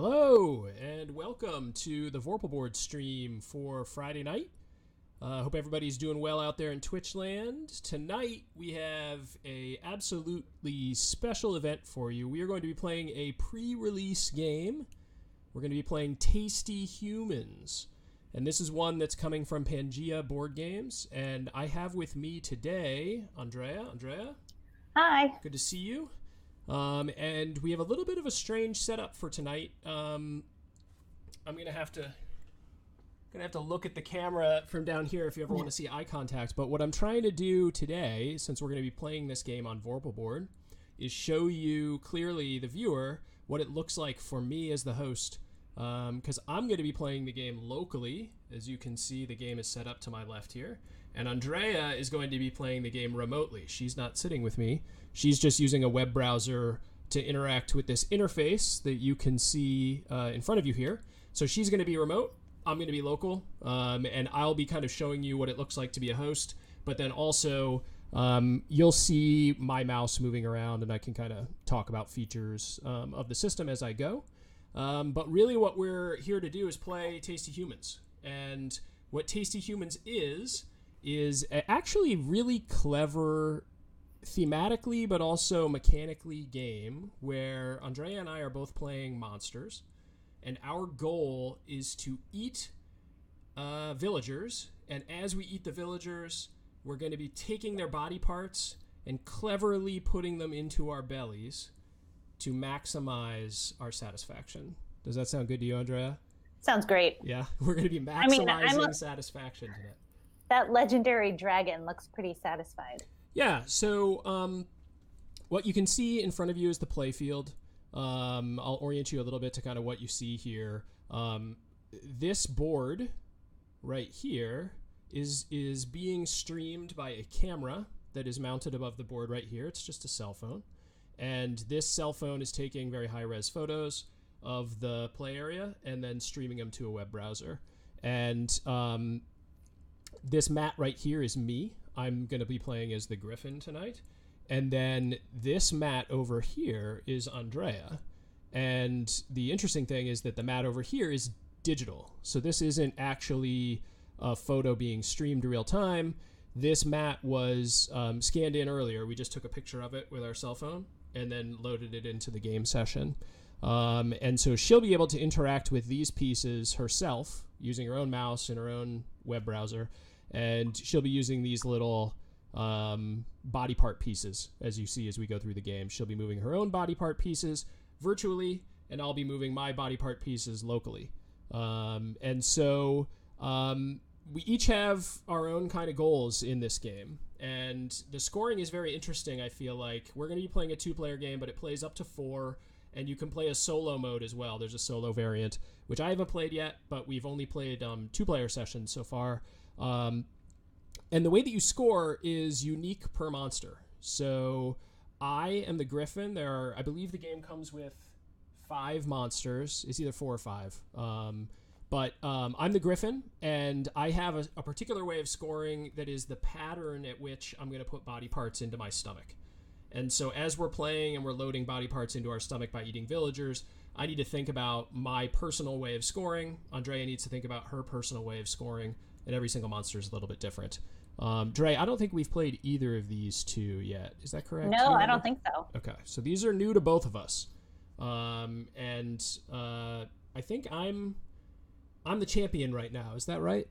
Hello, and welcome to the Vorpal board stream for Friday night. Hope everybody's doing well out there in Twitch land. Tonight, we have a absolutely special event for you. We are going to be playing a pre-release game. We're going to be playing Tasty Humans. And this is one that's coming from Pangea Board Games. And I have with me today, Andrea. Andrea? Hi. Good to see you. And we have a little bit of a strange setup for tonight. I'm gonna have to look at the camera from down here if you ever want to see eye contact. But what I'm trying to do today, since we're going to be playing this game on Vorpal board, is show you clearly, the viewer, what it looks like for me as the host. Because I'm going to be playing the game locally. As you can see, the game is set up to my left here. And Andrea is going to be playing the game remotely. She's not sitting with me. She's just using a web browser to interact with this interface that you can see in front of you here. So she's going to be remote. I'm going to be local. And I'll be kind of showing you what it looks like to be a host. But then also, you'll see my mouse moving around, and I can kind of talk about features of the system as I go. But really what we're here to do is play Tasty Humans. And what Tasty Humans is actually really clever thematically but also mechanically game where Andrea and I are both playing monsters, and our goal is to eat villagers, and as we eat the villagers, we're going to be taking their body parts and cleverly putting them into our bellies to maximize our satisfaction. Does that sound good to you, Andrea? Sounds great. Yeah, we're going to be maximizing satisfaction today. That legendary dragon looks pretty satisfied. Yeah, so what you can see in front of you is the playfield. I'll orient you a little bit to kind of what you see here. This board right here is being streamed by a camera that is mounted above the board right here. It's just a cell phone. And this cell phone is taking very high-res photos of the play area and then streaming them to a web browser. And this mat right here is me. I'm going to be playing as the Griffin tonight. And then this mat over here is Andrea. And the interesting thing is that the mat over here is digital. So this isn't actually a photo being streamed real time. This mat was scanned in earlier. We just took a picture of it with our cell phone and then loaded it into the game session. And so she'll be able to interact with these pieces herself using her own mouse and her own web browser. And she'll be using these little body part pieces, as you see as we go through the game. She'll be moving her own body part pieces virtually, and I'll be moving my body part pieces locally. And so we each have our own kind of goals in this game. And the scoring is very interesting, I feel like. We're going to be playing a two-player game, but it plays up to 4, and you can play a solo mode as well. There's a solo variant, which I haven't played yet, but we've only played two-player sessions so far. And the way that you score is unique per monster. So I am the Griffin. I believe the game comes with 5 monsters. It's either 4 or 5. But I'm the Griffin, and I have a particular way of scoring that is the pattern at which I'm going to put body parts into my stomach. And so as we're playing and we're loading body parts into our stomach by eating villagers, I need to think about my personal way of scoring. Andrea needs to think about her personal way of scoring, and every single monster is a little bit different. Dre, I don't think we've played either of these two yet. Is that correct? No, I don't think so. Okay, so these are new to both of us. And I think I'm the champion right now. Is that right?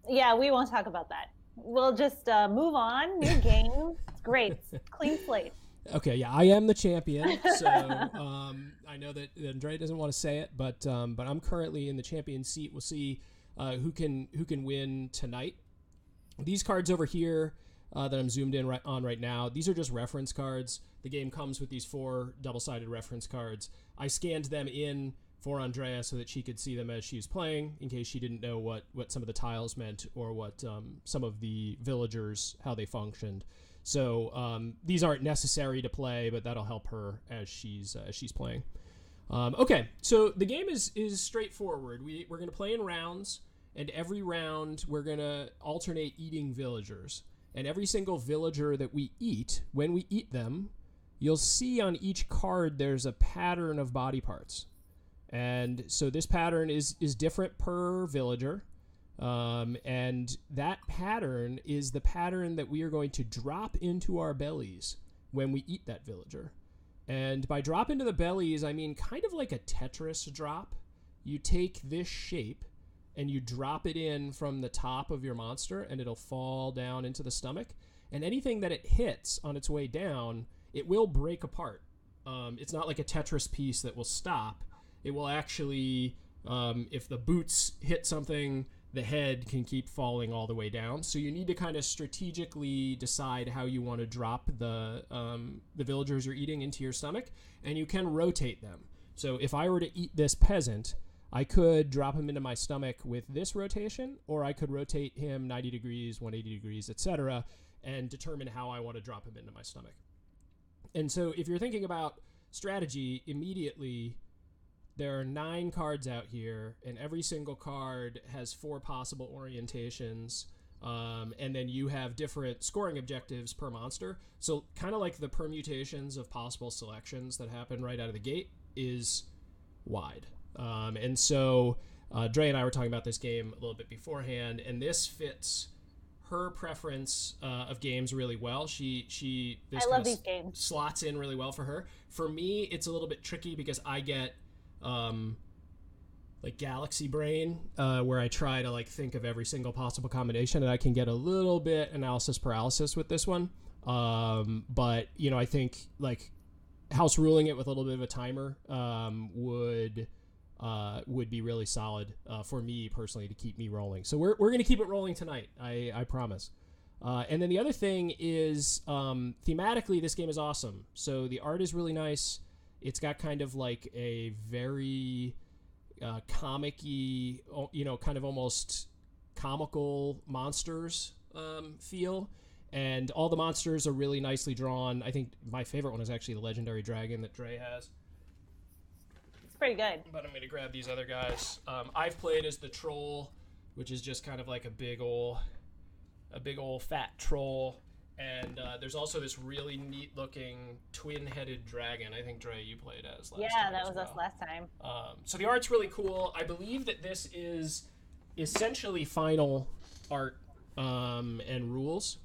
Yeah, we won't talk about that. We'll just move on. New game. It's great. Clean slate. Okay, yeah, I am the champion. So I know that Andre doesn't want to say it, but I'm currently in the champion seat. We'll see who can win tonight. These cards over here that I'm zoomed in on right now, these are just reference cards. The game comes with these 4 double-sided reference cards. I scanned them in for Andrea so that she could see them as she's playing, in case she didn't know what some of the tiles meant or what some of the villagers, how they functioned. So these aren't necessary to play, but that'll help her as she's playing. Okay, so the game is straightforward. We're going to play in rounds, and every round we're going to alternate eating villagers. And every single villager that we eat, when we eat them, you'll see on each card there's a pattern of body parts. And so this pattern is different per villager. And that pattern is the pattern that we are going to drop into our bellies when we eat that villager. And by drop into the bellies, I mean kind of like a Tetris drop. You take this shape and you drop it in from the top of your monster, and it'll fall down into the stomach. And anything that it hits on its way down, it will break apart. It's not like a Tetris piece that will stop. It will actually, if the boots hit something, the head can keep falling all the way down. So you need to kind of strategically decide how you want to drop the villagers you're eating into your stomach, and you can rotate them. So if I were to eat this peasant, I could drop him into my stomach with this rotation, or I could rotate him 90 degrees, 180 degrees, etc., and determine how I want to drop him into my stomach. And so if you're thinking about strategy, immediately there are 9 cards out here, and every single card has 4 possible orientations, and then you have different scoring objectives per monster. So kind of like the permutations of possible selections that happen right out of the gate is wide. And so Dre and I were talking about this game a little bit beforehand, and this fits her preference of games really well. She I love these games. Slots in really well for her. For me, it's a little bit tricky because I get like galaxy brain, where I try to like think of every single possible combination, and I can get a little bit analysis paralysis with this one. But you know, I think like house ruling it with a little bit of a timer would be really solid for me personally to keep me rolling. So we're going to keep it rolling tonight. I promise. And then the other thing is thematically, this game is awesome. So the art is really nice. It's got kind of like a very comic-y, you know, kind of almost comical monsters feel. And all the monsters are really nicely drawn. I think my favorite one is actually the legendary dragon that Dre has. Pretty good. But I'm going to grab these other guys. I've played as the troll, which is just kind of like a big old fat troll. And there's also this really neat looking twin-headed dragon. I think Dre, you played as last time. Yeah, that was us last time. So the art's really cool. I believe that this is essentially final art and rules.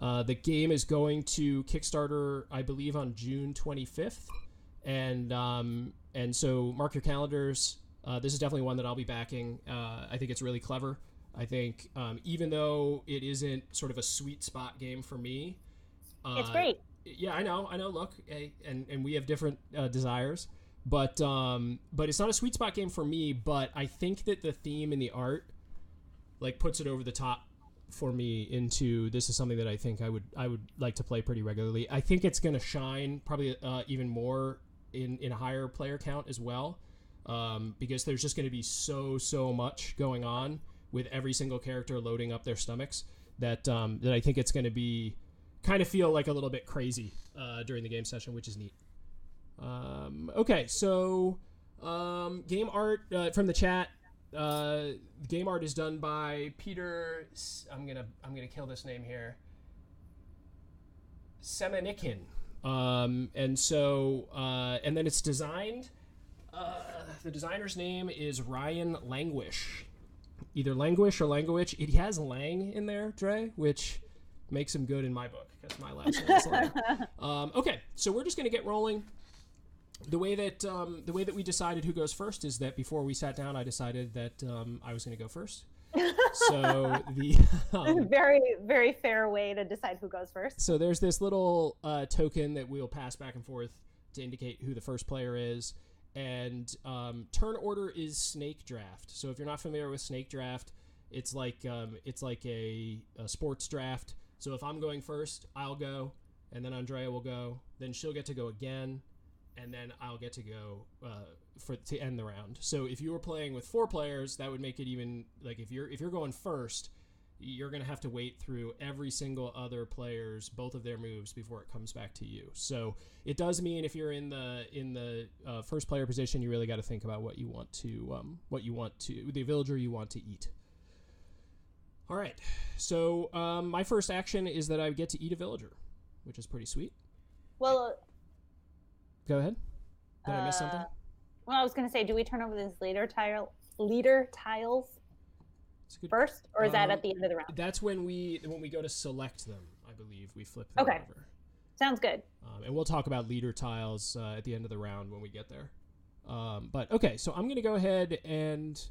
The game is going to Kickstarter, I believe, on June 25th. And so mark your calendars. This is definitely one that I'll be backing. I think it's really clever. I think even though it isn't sort of a sweet spot game for me, it's great. Yeah, I know. Look, and we have different desires, but it's not a sweet spot game for me. But I think that the theme and the art like puts it over the top for me into this is something that I think I would like to play pretty regularly. I think it's going to shine probably even more in a higher player count as well, because there's just going to be so much going on with every single character loading up their stomachs that I think it's going to be kind of feel like a little bit crazy during the game session, which is neat. Okay, so game art from the chat. Game art is done by Peter. I'm gonna kill this name here. Semenikin. And so and then it's designed. The designer's name is Ryan Langewisch. Either Langewisch or Langewisch. It has Lang in there, Dre, which makes him good in my book because my last name is Lang. Okay, so we're just gonna get rolling. The way that we decided who goes first is that before we sat down, I decided that I was going to go first. So the very, very fair way to decide who goes first. So there's this little token that we'll pass back and forth to indicate who the first player is, and turn order is snake draft. So if you're not familiar with snake draft, it's like a sports draft. So if I'm going first, I'll go, and then Andrea will go, then she'll get to go again. And then I'll get to go to end the round. So if you were playing with 4 players, that would make it even like if you're going first, you're gonna have to wait through every single other player's both of their moves before it comes back to you. So it does mean if you're in the first player position, you really got to think about what you want to the villager you want to eat. All right. So my first action is that I get to eat a villager, which is pretty sweet. Well, Go ahead. Did I miss something? Well, I was going to say, do we turn over these leader tiles first, or is that at the end of the round? That's when we go to select them. I believe we flip them over. Sounds good. And we'll talk about leader tiles at the end of the round when we get there. But okay, so I'm going to go ahead and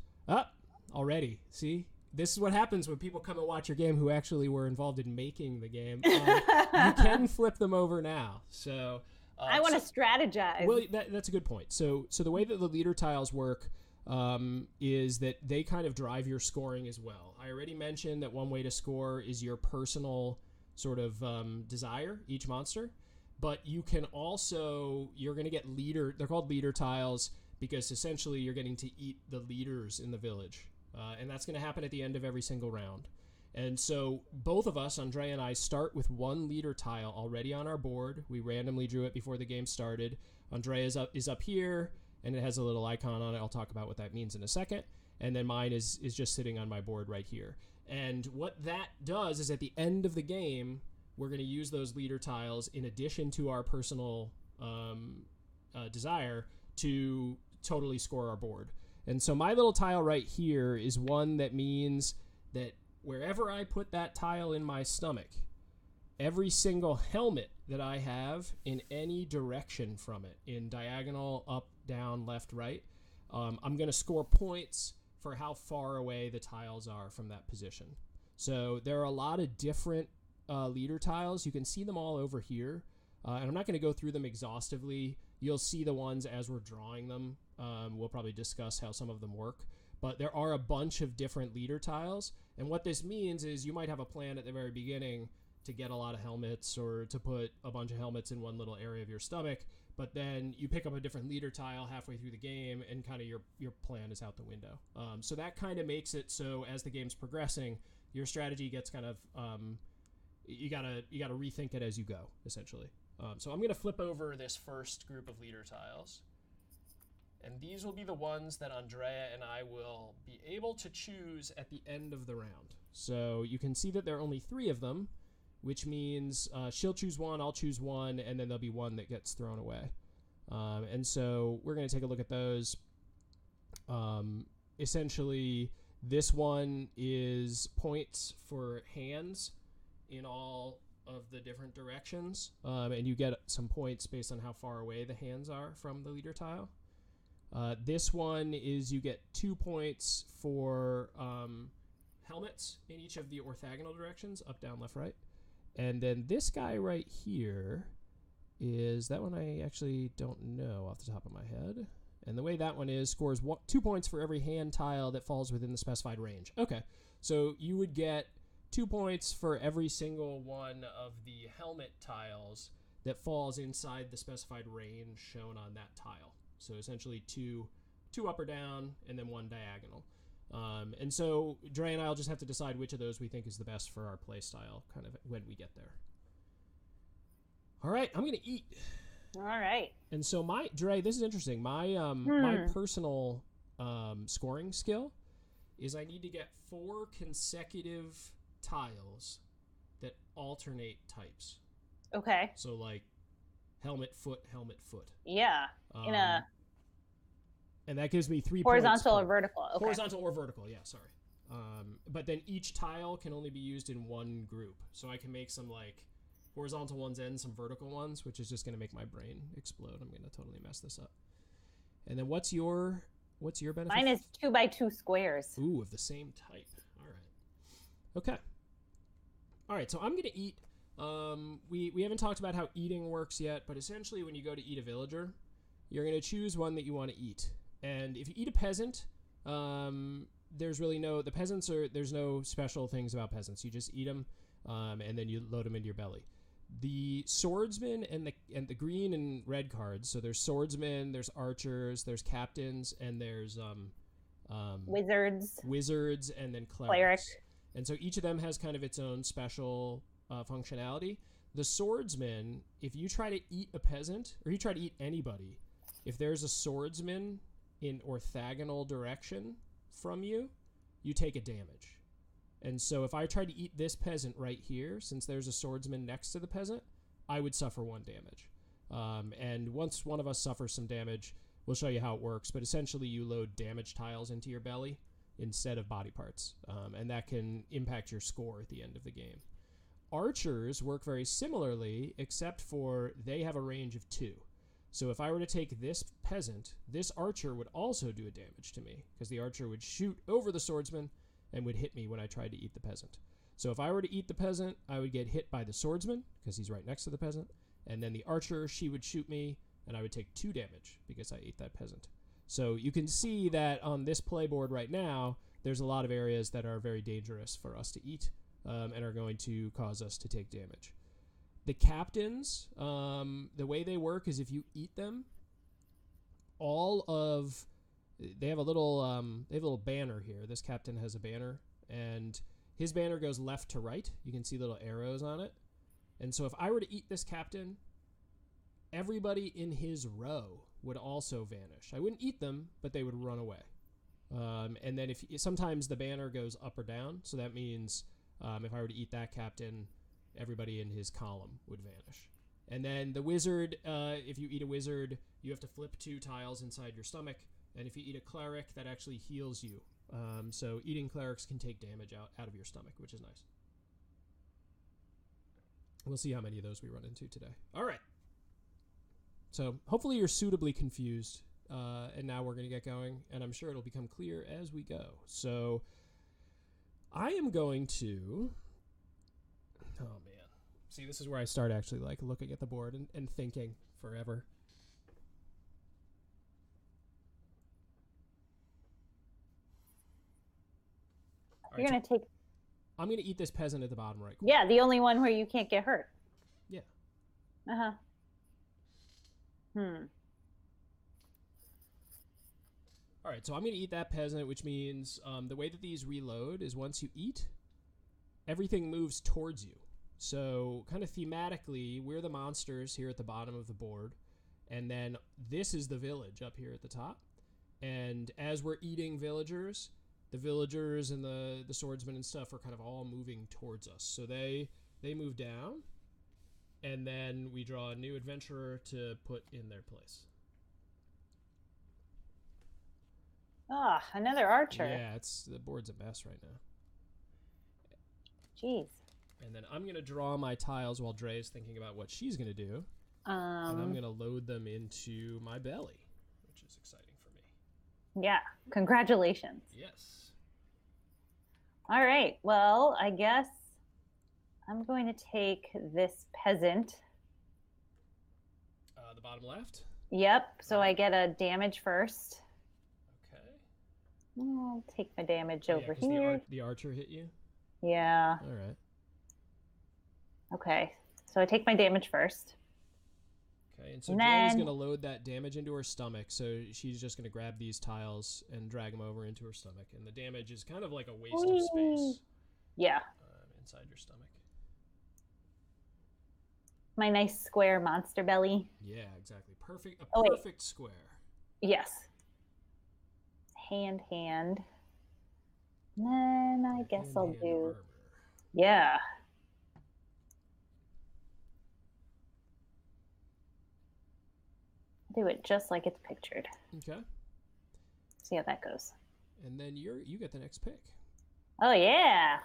already see. This is what happens when people come and watch your game who actually were involved in making the game. You can flip them over now. So I want to strategize. Well, that's a good point. So the way that the leader tiles work is that they kind of drive your scoring as well. I already mentioned that one way to score is your personal sort of desire, each monster. But you can also, you're going to get leader, they're called leader tiles because essentially you're getting to eat the leaders in the village. And that's going to happen at the end of every single round. And so both of us, Andrea and I, start with one leader tile already on our board. We randomly drew it before the game started. Andrea is up here, and it has a little icon on it. I'll talk about what that means in a second. And then mine is just sitting on my board right here. And what that does is at the end of the game, we're going to use those leader tiles in addition to our personal desire to totally score our board. And so my little tile right here is one that means that wherever I put that tile in my stomach, every single helmet that I have in any direction from it, in diagonal, up, down, left, right, I'm going to score points for how far away the tiles are from that position. So there are a lot of different leader tiles. You can see them all over here. And I'm not going to go through them exhaustively. You'll see the ones as we're drawing them. We'll probably discuss how some of them work. But there are a bunch of different leader tiles. And what this means is you might have a plan at the very beginning to get a lot of helmets or to put a bunch of helmets in one little area of your stomach. But then you pick up a different leader tile halfway through the game and kind of your plan is out the window. So that kind of makes it so as the game's progressing, your strategy gets kind of... you gotta rethink it as you go, essentially. So I'm going to flip over this first group of leader tiles. And these will be the ones that Andrea and I will be able to choose at the end of the round. So you can see that there are only 3 of them, which means she'll choose one, I'll choose one, and then there'll be one that gets thrown away. And so we're going to take a look at those. Essentially, this one is points for hands in all of the different directions, and you get some points based on how far away the hands are from the leader tile. This one is you get 2 points for helmets in each of the orthogonal directions, up, down, left, right. And then this guy right here is, that one I actually don't know off the top of my head. And the way that one is, scores 2 points for every hand tile that falls within the specified range. Okay, so you would get 2 points for every single one of the helmet tiles that falls inside the specified range shown on that tile. So essentially two up or down, and then 1 diagonal. And so Dre and I will just have to decide which of those we think is the best for our play style kind of when we get there. All right, I'm going to eat. All right. And so Dre, this is interesting. My personal scoring skill is I need to get 4 consecutive tiles that alternate types. Okay. So like helmet, foot, helmet, foot. Yeah. And that gives me 3 horizontal points. Or vertical. Okay. Horizontal or vertical, yeah, sorry. But then each tile can only be used in one group. So I can make some like horizontal ones and some vertical ones, which is just going to make my brain explode. I'm going to totally mess this up. And then what's your benefit? Mine is 2 by 2 squares. Ooh, of the same type. All right. Okay. All right, so I'm going to eat. We haven't talked about how eating works yet, but essentially when you go to eat a villager, you're going to choose one that you want to eat. And if you eat a peasant, there's no special things about peasants. You just eat them, and then you load them into your belly. The swordsmen and the green and red cards. So there's swordsmen, there's archers, there's captains, and there's wizards, and then clerics. And so each of them has kind of its own special functionality. The swordsman, if you try to eat a peasant, or you try to eat anybody, if there's a swordsman in orthogonal direction from you, you take a damage. And so if I tried to eat this peasant right here, since there's a swordsman next to the peasant, I would suffer 1 damage. And once one of us suffers some damage, we'll show you how it works. But essentially, you load damage tiles into your belly instead of body parts, and that can impact your score at the end of the game. Archers work very similarly, except for they have a range of 2. So if I were to take this peasant, this archer would also do a damage to me, because the archer would shoot over the swordsman and would hit me when I tried to eat the peasant. So if I were to eat the peasant, I would get hit by the swordsman, because he's right next to the peasant, and then the archer, she would shoot me, and I would take 2 damage, because I ate that peasant. So you can see that on this playboard right now, there's a lot of areas that are very dangerous for us to eat, and are going to cause us to take damage. The captains, the way they work is if you eat them, they have a little banner here. This captain has a banner, and his banner goes left to right. You can see little arrows on it. And so if I were to eat this captain, everybody in his row would also vanish. I wouldn't eat them, but they would run away. And then sometimes the banner goes up or down, so that means if I were to eat that captain, everybody in his column would vanish. And then the wizard, if you eat a wizard, you have to flip 2 tiles inside your stomach, and if you eat a cleric, that actually heals you. So eating clerics can take damage out of your stomach, which is nice. We'll see how many of those we run into today. All right. So hopefully you're suitably confused, and now we're going to get going, and I'm sure it'll become clear as we go. So I am going to... Oh, man. See, this is where I start actually like looking at the board and thinking forever. You're going to take... I'm going to eat this peasant at the bottom right corner. Yeah, the only one where you can't get hurt. Yeah. Uh-huh. All right, so I'm going to eat that peasant, which means the way that these reload is once you eat, everything moves towards you. So kind of thematically, we're the monsters here at the bottom of the board, and then this is the village up here at the top. And as we're eating villagers, the villagers and the swordsmen and stuff are kind of all moving towards us. So they move down, and then we draw a new adventurer to put in their place. Ah, another archer. Yeah, the board's a mess right now. Jeez. And then I'm going to draw my tiles while Dre's thinking about what she's going to do. And I'm going to load them into my belly, which is exciting for me. Yeah, congratulations. Yes. All right, well, I guess I'm going to take this peasant. The bottom left? Yep, so I get a damage first. Okay. I'll take my damage over here. The archer hit you? Yeah. All right. Okay, so I take my damage first. Okay, and so Dre's going to load that damage into her stomach, so she's just going to grab these tiles and drag them over into her stomach, and the damage is kind of like a waste of space. Yeah. Inside your stomach. My nice square monster belly. Yeah, exactly. Perfect. Perfect square. Yes. Hand. And then I guess I'll do... Armor. Yeah. Do it just like it's pictured. Okay. See how that goes. And then you get the next pick. Oh yeah.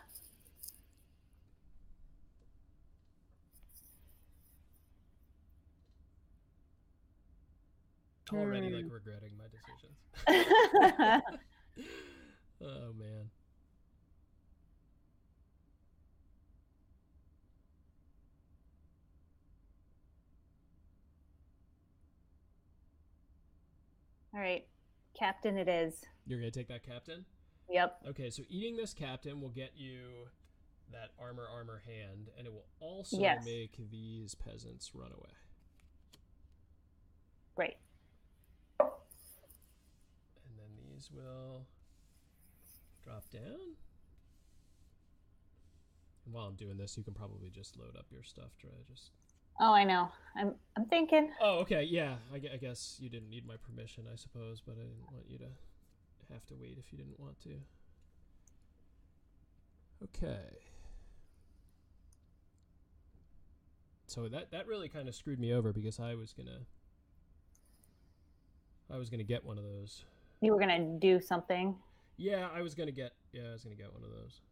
Already like regretting my decisions. Oh man. All right, captain it is. You're going to take that captain? Yep. Okay, so eating this captain will get you that armor hand, and it will also make these peasants run away. Great. And then these will drop down. And while I'm doing this, you can probably just load up your stuff, Dre. Oh, I know. I'm thinking. Oh, okay, yeah. I guess you didn't need my permission, I suppose, but I didn't want you to have to wait if you didn't want to. Okay. So that really kind of screwed me over because I was gonna get one of those. You were gonna do something. Yeah, I was gonna get one of those.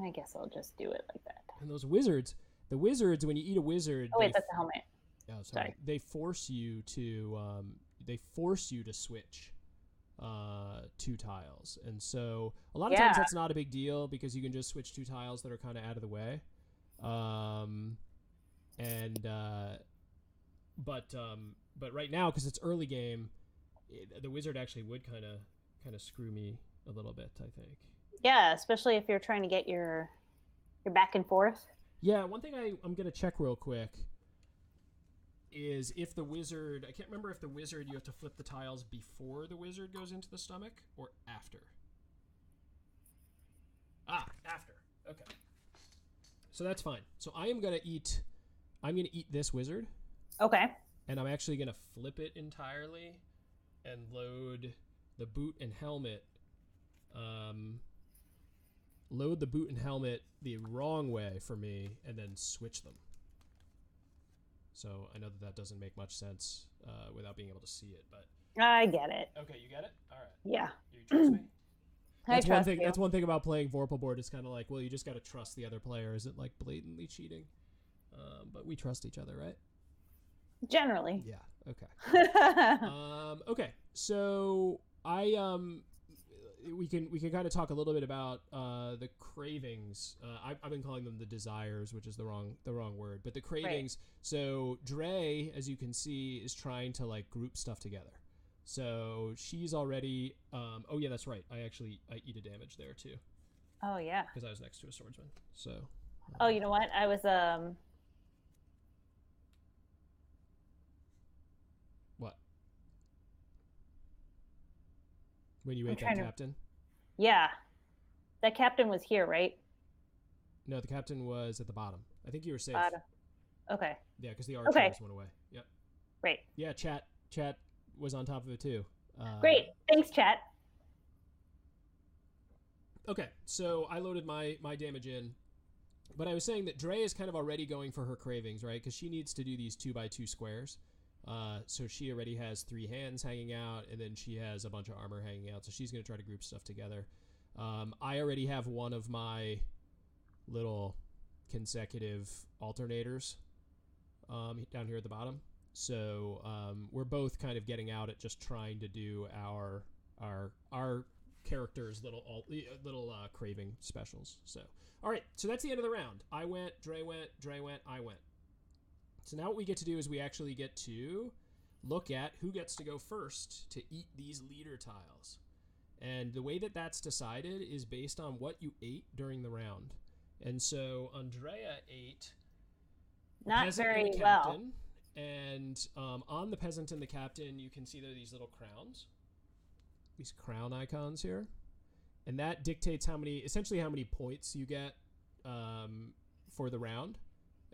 I guess I'll just do it like that. And those wizards, when you eat a wizard. Oh wait, that's a helmet. Oh, sorry. They force you to switch 2 tiles, and so a lot of times that's not a big deal because you can just switch 2 tiles that are kind of out of the way. But right now, because it's early game, the wizard actually would kind of screw me a little bit, I think. Yeah, especially if you're trying to get your back and forth. Yeah, one thing I'm gonna check real quick is if the wizard, I can't remember if the wizard you have to flip the tiles before the wizard goes into the stomach or after. After. Okay. So that's fine. So I'm gonna eat this wizard. Okay. And I'm actually gonna flip it entirely and load the boot and helmet. Load the boot and helmet the wrong way for me and then switch them. So I know that doesn't make much sense without being able to see it, but I get it. Okay, you get it? All right. Yeah. You trust me? I trust you. That's one thing about playing Vorpal board. It's kind of like, well, you just got to trust the other player. Is it like blatantly cheating? But we trust each other, right? Generally. Yeah. Okay. Okay. So we can kind of talk a little bit about the cravings. I've been calling them the desires, which is the wrong word, but the cravings. Right. So Dre, as you can see, is trying to like group stuff together. So she's already. Oh yeah, that's right. I eat a damage there too. Oh yeah. Because I was next to a swordsman. So. Oh, you know what? I was What? When you ate that captain? Yeah. That captain was here, right? No, the captain was at the bottom. I think you were safe. Okay. Yeah, because the archers went away. Yep. Great. Yeah, chat was on top of it too. Great. Thanks, chat. Okay, so I loaded my damage in. But I was saying that Dre is kind of already going for her cravings, right? Because she needs to do these 2x2 squares. So she already has 3 hands hanging out, and then she has a bunch of armor hanging out. So she's going to try to group stuff together. I already have one of my little consecutive alternators down here at the bottom. So we're both kind of getting out at just trying to do our characters' little craving specials. So all right, so that's the end of the round. I went, Dre went, I went. So now what we get to do is we actually get to look at who gets to go first to eat these leader tiles. And the way that that's decided is based on what you ate during the round. And so Andrea ate not very well. And on the peasant and the captain, you can see there are these little crowns, these crown icons here. And that dictates essentially how many points you get for the round.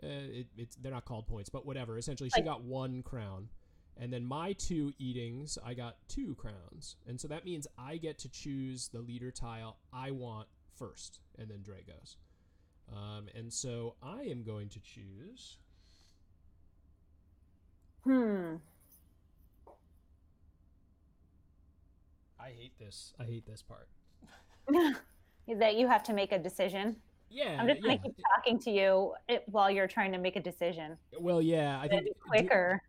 They're not called points, but whatever. Essentially, she got 1 crown. And then my 2 eatings, I got 2 crowns. And so that means I get to choose the leader tile I want first. And then Dre goes. And so I am going to choose... I hate this part. Is that you have to make a decision? Yeah. I'm just going to keep talking to you while you're trying to make a decision. Well, yeah, I think quicker.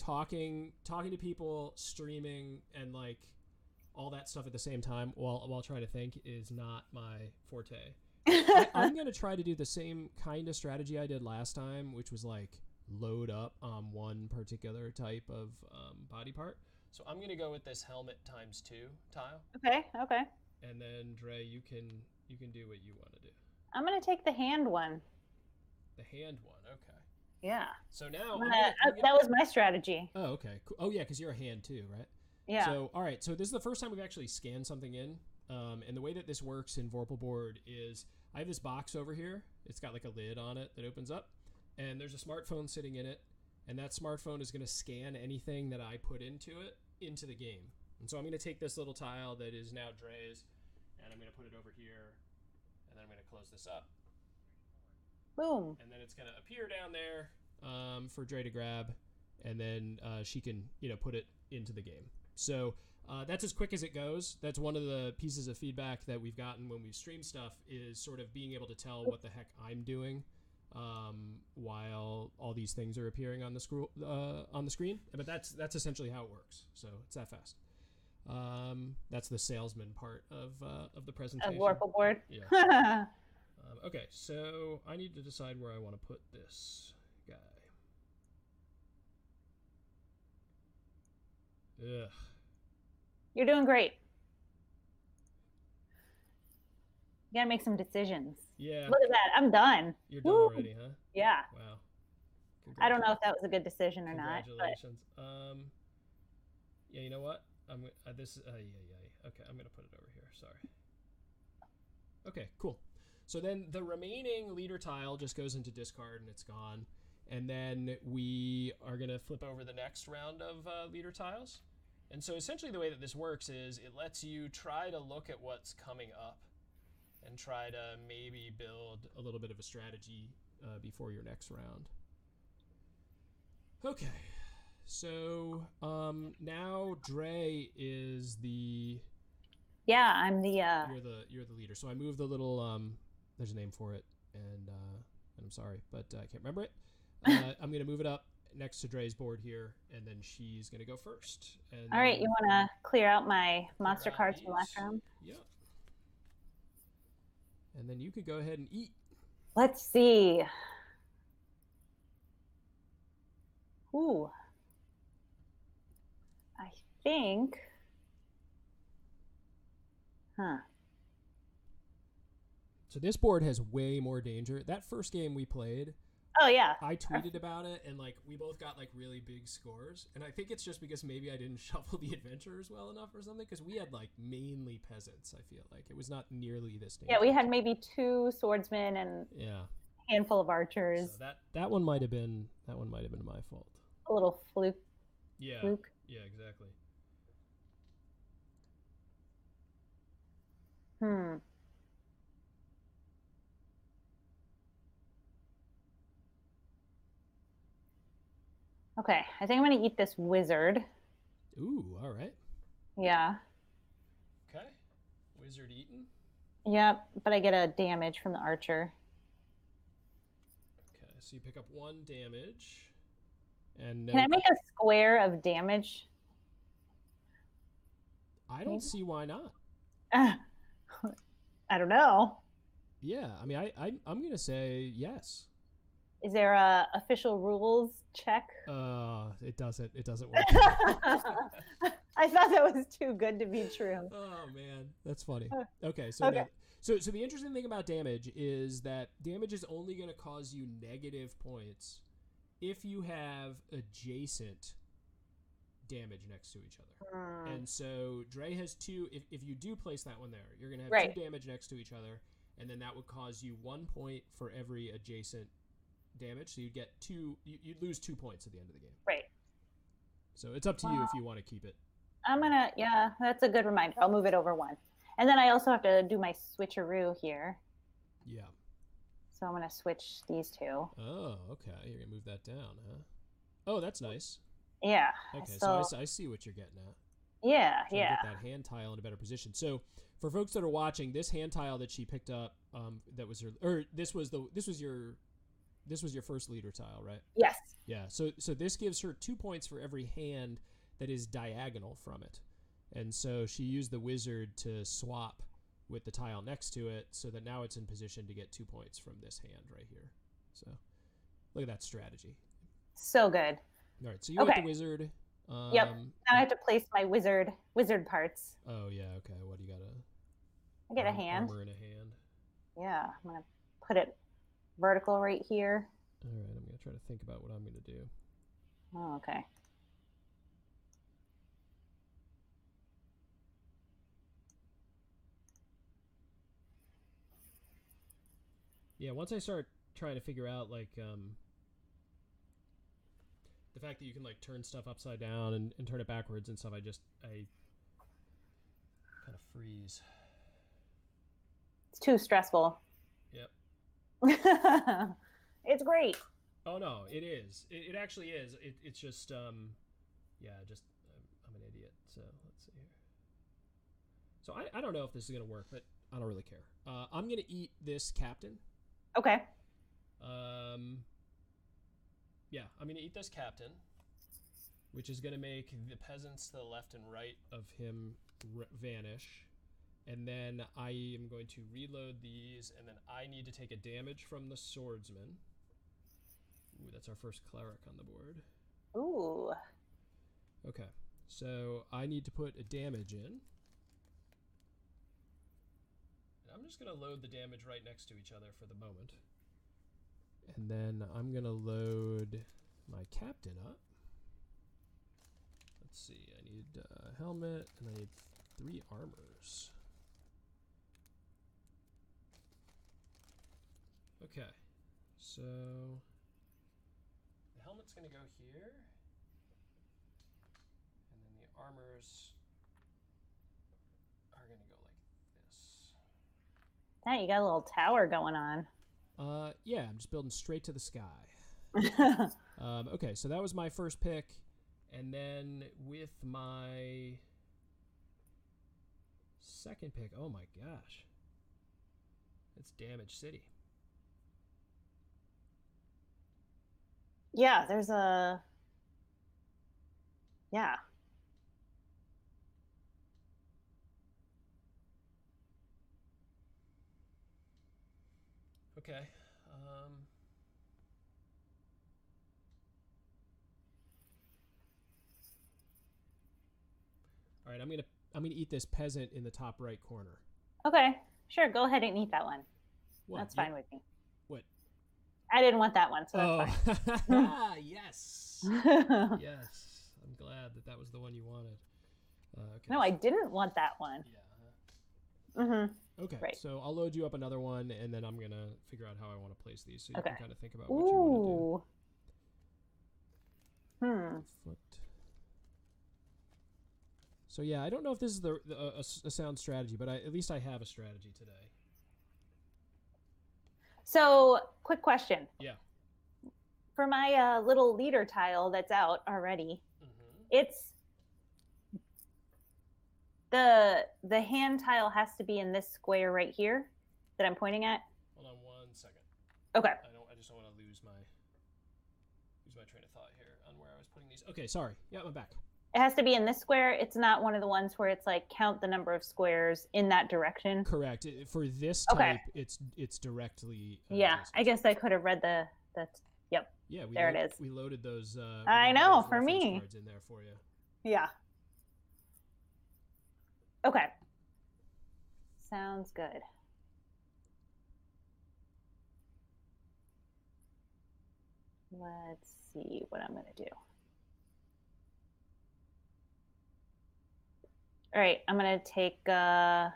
Talking to people, streaming, and like all that stuff at the same time while trying to think is not my forte. I'm going to try to do the same kind of strategy I did last time, which was like load up on one particular type of body part. So I'm going to go with this helmet ×2 tile. Okay. And then Dre, you can do what you want to do. I'm going to take the hand one. The hand one, okay. Yeah. So now that was my strategy. Oh, okay. Cool. Oh, yeah, because you're a hand too, right? Yeah. So, all right. So this is the first time we've actually scanned something in. And the way that this works in Vorpal board is I have this box over here. It's got like a lid on it that opens up. And there's a smartphone sitting in it. And that smartphone is going to scan anything that I put into the game. And so I'm going to take this little tile that is now Dre's, and I'm going to put it over here, and then I'm going to close this up. Boom. And then it's going to appear down there for Dre to grab, and then she can, put it into the game. So that's as quick as it goes. That's one of the pieces of feedback that we've gotten when we've streamed stuff, is sort of being able to tell what the heck I'm doing while all these things are appearing on the screen. But that's essentially how it works. So it's that fast. That's the salesman part of the presentation. A Vorpal board. Yeah. Okay, so I need to decide where I want to put this guy. Ugh. You're doing great. You gotta make some decisions. Yeah. Look at that. I'm done. You're done already, huh? Yeah. Wow. I don't know if that was a good decision or not. Congratulations. Yeah, you know what? Okay, I'm gonna put it over here. Sorry. Okay, cool. So then the remaining leader tile just goes into discard and it's gone. And then we are going to flip over the next round of leader tiles. And so essentially the way that this works is it lets you try to look at what's coming up and try to maybe build a little bit of a strategy before your next round. Okay. So now Dre is the... Yeah, I'm the... You're the leader. So I move the little... there's a name for it, and I'm sorry, but I can't remember it. I'm going to move it up next to Dre's board here, and then she's going to go first. And all right, you want to clear out my monster cards from last round? Yep. And then you could go ahead and eat. Let's see. Ooh. I think... Huh. So this board has way more danger. That first game we played, oh yeah, I tweeted about it, and we both got really big scores. And I think it's just because maybe I didn't shuffle the adventurers well enough or something, because we had mainly peasants. I feel like it was not nearly this dangerous. Yeah, we had maybe 2 swordsmen and a handful of archers. So that one might have been my fault. A little fluke. Yeah. Fluke. Yeah, exactly. Okay, I think I'm going to eat this wizard. Ooh, all right. Yeah. Okay. Wizard eaten. Yep, but I get a damage from the archer. Okay, so you pick up 1 damage. And can I make a square of damage? I don't see why not. I don't know. Yeah, I mean, I'm going to say yes. Is there a official rules check? It doesn't work. I thought that was too good to be true. Oh man, that's funny. Okay, so so the interesting thing about damage is that damage is only going to cause you negative points if you have adjacent damage next to each other. And so Dre has 2. If you do place that one there, you're going to have 2 damage next to each other, and then that would cause you 1 point for every adjacent damage. So you'd get 2. You'd lose 2 points at the end of the game. Right. So it's up to you if you want to keep it. I'm gonna. Yeah, that's a good reminder. I'll move it over 1, and then I also have to do my switcheroo here. Yeah. So I'm gonna switch these 2. Oh, okay. You're gonna move that down, huh? Oh, that's nice. Yeah. Okay, so I see what you're getting at. Yeah, Trying to get that hand tile in a better position. So for folks that are watching, this hand tile that she picked up, that was her, or this was your first leader tile, right? Yes. Yeah. So this gives her 2 points for every hand that is diagonal from it, and so she used the wizard to swap with the tile next to it, so that now it's in position to get 2 points from this hand right here. So look at that strategy. So good. All right, so you get the wizard. Yep. Now I have to place my wizard parts. Oh yeah. Okay. What do you got? I get a hand. Armor in a hand. Yeah, I'm gonna put it vertical right here. All right. I'm gonna try to think about what I'm gonna do. Oh, okay. Yeah. Once I start trying to figure out the fact that you can turn stuff upside down and turn it backwards and stuff, I kind of freeze. It's too stressful. Yep. It's great. Oh no, it is. It actually is. It's just yeah, just I'm an idiot. So let's see here. So I don't know if this is gonna work, but I don't really care. I'm gonna eat this captain. Okay. Yeah, I'm gonna eat this captain, which is gonna make the peasants to the left and right of him vanish. And then I am going to reload these, and then I need to take a damage from the swordsman. Ooh, that's our first cleric on the board. Ooh. Okay, so I need to put a damage in. I'm just going to load the damage right next to each other for the moment. And then I'm going to load my captain up. Let's see, I need a helmet, and I need 3 armors. Okay, so the helmet's going to go here, and then the armors are going to go like this. Hey, you got a little tower going on. Yeah, I'm just building straight to the sky. Okay, so that was my first pick, and then with my second pick, oh my gosh, it's Damage City. Yeah, there's a... Yeah. Okay. All right, I'm gonna eat this peasant in the top right corner. Okay, sure. Go ahead and eat that one. What? That's fine with me. What? I didn't want that one, so that's fine. Yes. Yes. I'm glad that was the one you wanted. Okay. No, I didn't want that one. Yeah. Mm-hmm. Okay. Right. So I'll load you up another one, and then I'm gonna figure out how I want to place these, so you can kind of think about what you want to do. Foot. So yeah, I don't know if this is a sound strategy, but at least I have a strategy today. So, quick question. Yeah. For my little leader tile that's out already, it's the hand tile has to be in this square right here that I'm pointing at. Hold on 1 second. Okay. I just don't want to lose my train of thought here on where I was putting these. Okay, sorry. Yeah, I'm back. It has to be in this square. It's not one of the ones where it's like count the number of squares in that direction. Correct. For this type, it's directly. Yeah, I guess I could have read the. Yep. Yeah, there it is. We loaded those. I know, for me. Cards in there for you. Yeah. Okay. Sounds good. Let's see what I'm going to do. All right, I'm going to take, it's a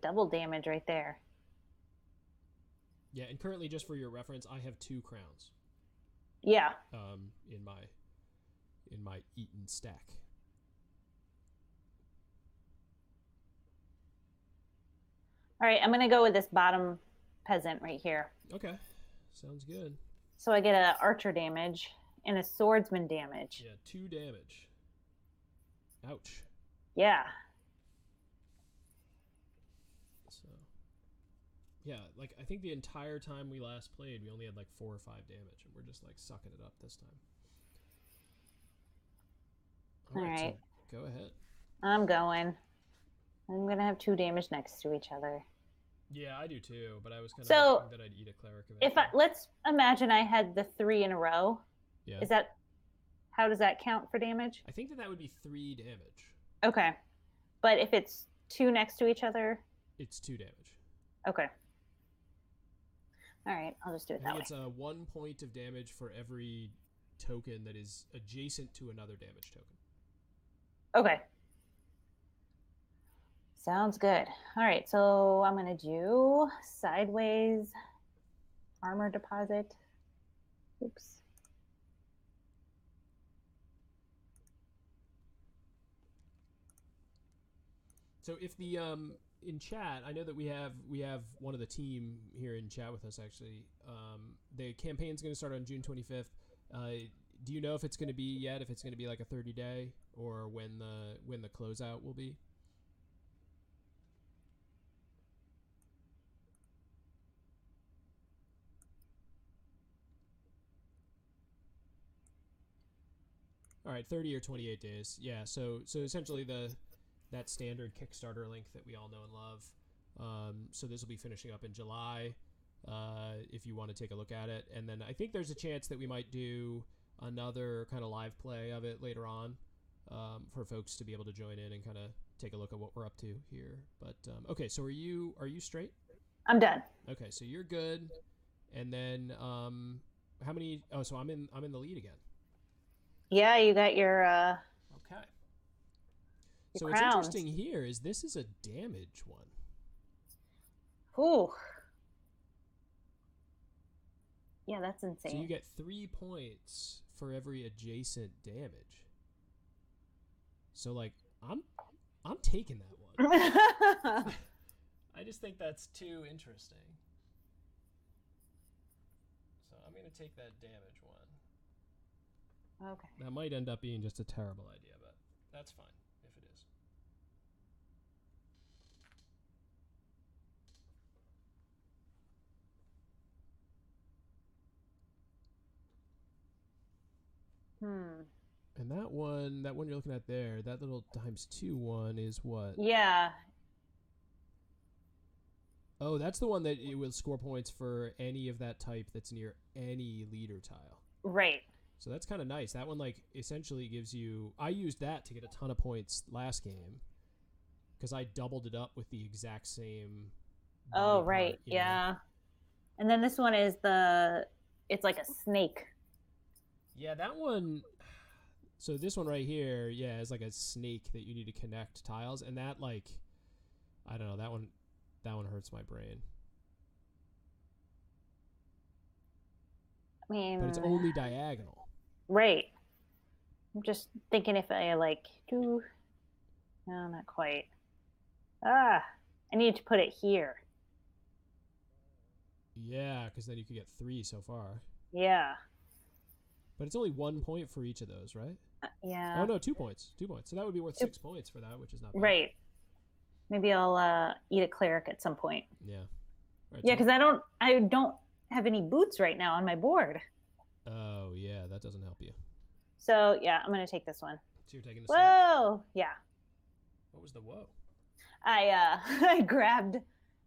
double damage right there. Yeah, and currently, just for your reference, I have 2 crowns. Yeah. In my eaten stack. All right, I'm going to go with this bottom peasant right here. Okay, sounds good. So I get an archer damage and a swordsman damage. Yeah, 2 damage. Ouch. Yeah. So, yeah, like, I think the entire time we last played, we only had like 4 or 5 damage, and we're just like sucking it up this time. All right. So go ahead. I'm going. I'm going to have 2 damage next to each other. Yeah, I do too, but I was kind of hoping that I'd eat a cleric eventually. Let's imagine I had the 3 in a row. Yeah. How does that count for damage? I think that would be 3 damage. Okay. But if it's 2 next to each other? It's 2 damage. Okay. All right, I'll just do it that way. It's 1 point of damage for every token that is adjacent to another damage token. Okay. Sounds good. All right, so I'm going to do sideways armor deposit. Oops. So if the in chat, I know that we have one of the team here in chat with us actually. The campaign's going to start on June 25th. Do you know if it's going to be yet? If it's going to be like a 30-day, or when the closeout will be? All right, 30 or 28 days. Yeah. So essentially that standard Kickstarter link that we all know and love. So this will be finishing up in July. If you want to take a look at it, and then I think there's a chance that we might do another kind of live play of it later on, for folks to be able to join in and kind of take a look at what we're up to here. But okay, so are you straight? I'm done. Okay, so you're good. And then how many? Oh, so I'm in the lead again. Yeah, you got your Okay. So what's interesting here is this is a damage one. Ooh. Yeah, that's insane. So you get 3 points for every adjacent damage. So like I'm taking that one. I just think that's too interesting. So I'm gonna take that damage one. Okay. That might end up being just a terrible idea, but that's fine if it is. And that one you're looking at there, that little ×2 one is what? Yeah. Oh, that's the one that it will score points for any of that type that's near any leader tile. Right. So that's kind of nice. That one, like, essentially gives you... I used that to get a ton of points last game because I doubled it up with the exact same... Oh, right. Part, yeah. Know? And then this one is it's like a snake. Yeah, that one... So this one right here, yeah, is like a snake that you need to connect tiles. And that, like... I don't know. That one hurts my brain. I mean... But it's only diagonal. Right. I'm just thinking if I do... No, not quite. I need to put it here. Yeah, because then you could get 3 so far. Yeah. But it's only 1 point for each of those, right? Yeah. Oh, no, 2 points. 2 points. So that would be worth 6 points for that, which is not bad. Right. Maybe I'll eat a cleric at some point. Yeah. Right, yeah, because I don't have any boots right now on my board. Oh, yeah, that doesn't help you. So, yeah, I'm going to take this one. So you're taking this Whoa! Yeah. What was the whoa? I grabbed...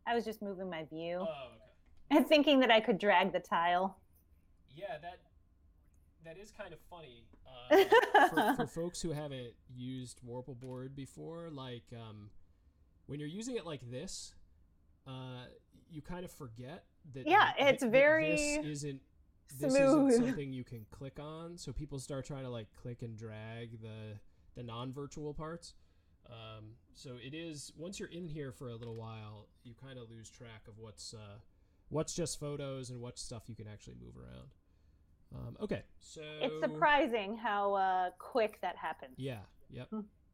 I was just moving my view. Oh, okay. And thinking that I could drag the tile. Yeah, that is kind of funny. For folks who haven't used Vorpal board before, like, when you're using it like this, you kind of forget that... Yeah, it's very... This isn't something you can click on, so people start trying to like click and drag the non-virtual parts. So it is, once you're in here for a little while, you kind of lose track of what's just photos and what's stuff you can actually move around. Okay, so it's surprising how quick that happens. Yeah. Yep.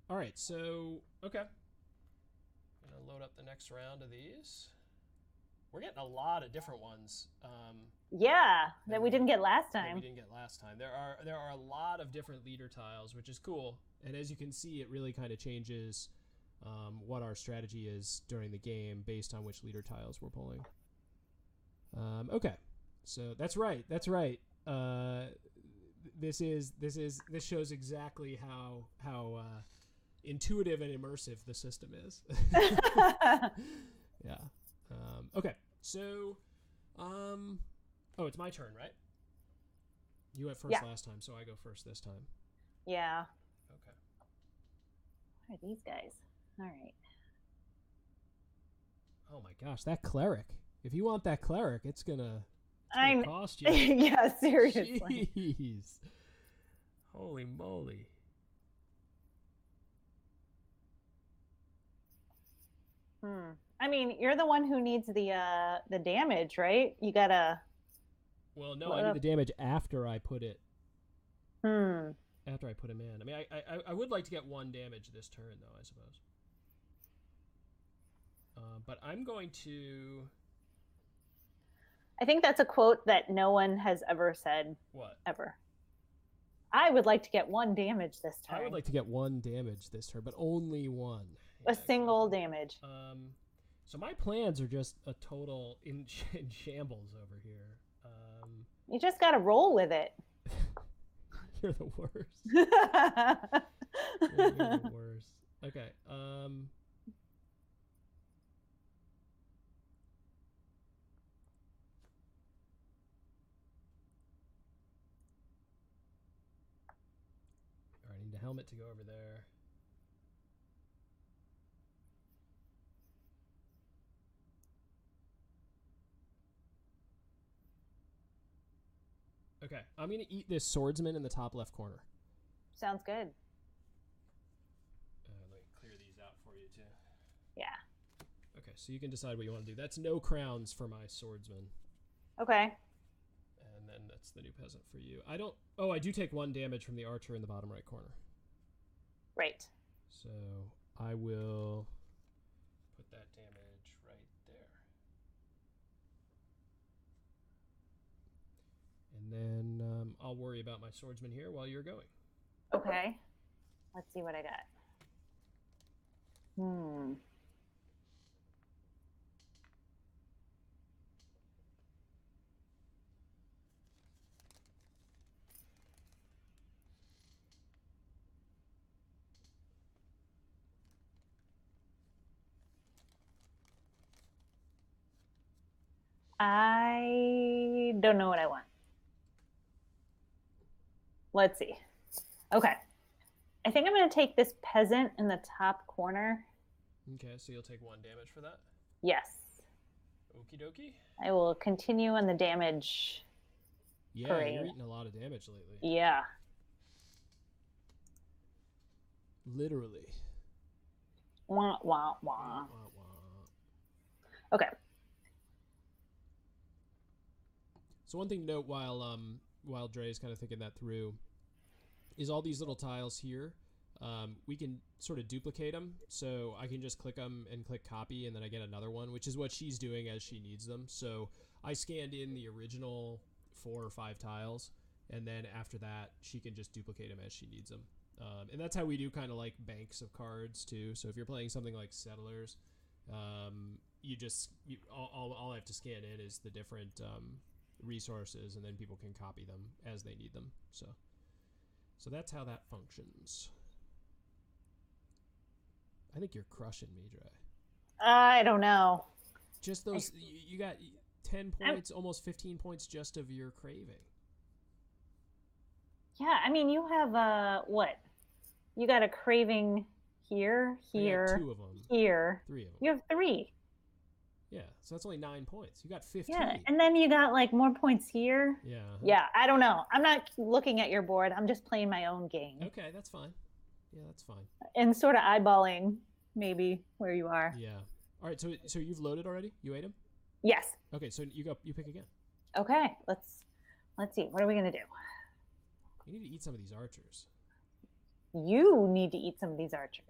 All right, so okay, I'm gonna load up the next round of these. We're getting a lot of different ones. Yeah, that we didn't get last time. There are a lot of different leader tiles, which is cool. And as you can see, it really kind of changes what our strategy is during the game based on which leader tiles we're pulling. Okay, so that's right. This shows exactly how intuitive and immersive the system is. Yeah. Okay, so, oh, it's my turn, right? You went first last time, so I go first this time. Yeah. Okay. What are these guys? All right. Oh my gosh, that cleric. If you want that cleric, it's gonna cost you. Yeah, seriously. Jeez. Holy moly. I mean, you're the one who needs the damage, right? You gotta... Well, no, I need the damage after I put it... After I put him in. I mean, I would like to get 1 damage this turn, though, I suppose. But I'm going to... I think that's a quote that no one has ever said. What? Ever. I would like to get 1 damage this turn. I would like to get 1 damage this turn, but only 1. A single damage. So my plans are just a total in shambles over here. You just got to roll with it. You're the worst. You're the worst. Okay. I need a helmet to go over there. Okay, I'm going to eat this swordsman in the top left corner. Sounds good. Let me clear these out for you, too. Yeah. Okay, so you can decide what you want to do. That's no crowns for my swordsman. Okay. And then that's the new peasant for you. I don't... Oh, I do take 1 damage from the archer in the bottom right corner. Right. So I will put that damage right there. And then I'll worry about my swordsman here while you're going. Okay. Let's see what I got. I don't know what I want. Let's see. Okay. I think I'm going to take this peasant in the top corner. Okay, so you'll take 1 damage for that? Yes. Okie dokie. I will continue on the damage. Yeah, parade. You're eating a lot of damage lately. Yeah. Literally. Wah, wah, wah. Okay. So one thing to note while Dre is kind of thinking that through is all these little tiles here. We can sort of duplicate them. So I can just click them and click copy, and then I get another one, which is what she's doing as she needs them. So I scanned in the original 4 or 5 tiles, and then after that, she can just duplicate them as she needs them. And that's how we do kind of like banks of cards too. So if you're playing something like Settlers, all I have to scan in is the different resources, and then people can copy them as they need them. So that's how that functions. I think you're crushing me, Dre. I don't know. Just those, you got 10 points, almost 15 points just of your craving. Yeah, I mean, you have what? You got a craving here, I got 2 of them. here. 3 of them. You have 3. Yeah, so that's only 9 points. You got 15. Yeah, and then you got like more points here. Yeah. Yeah, I don't know. I'm not looking at your board. I'm just playing my own game. Okay, that's fine. Yeah, that's fine. And sort of eyeballing maybe where you are. Yeah. All right, so you've loaded already? You ate them? Yes. Okay, so you pick again. Okay, let's see. What are we going to do? You need to eat some of these archers. You need to eat some of these archers.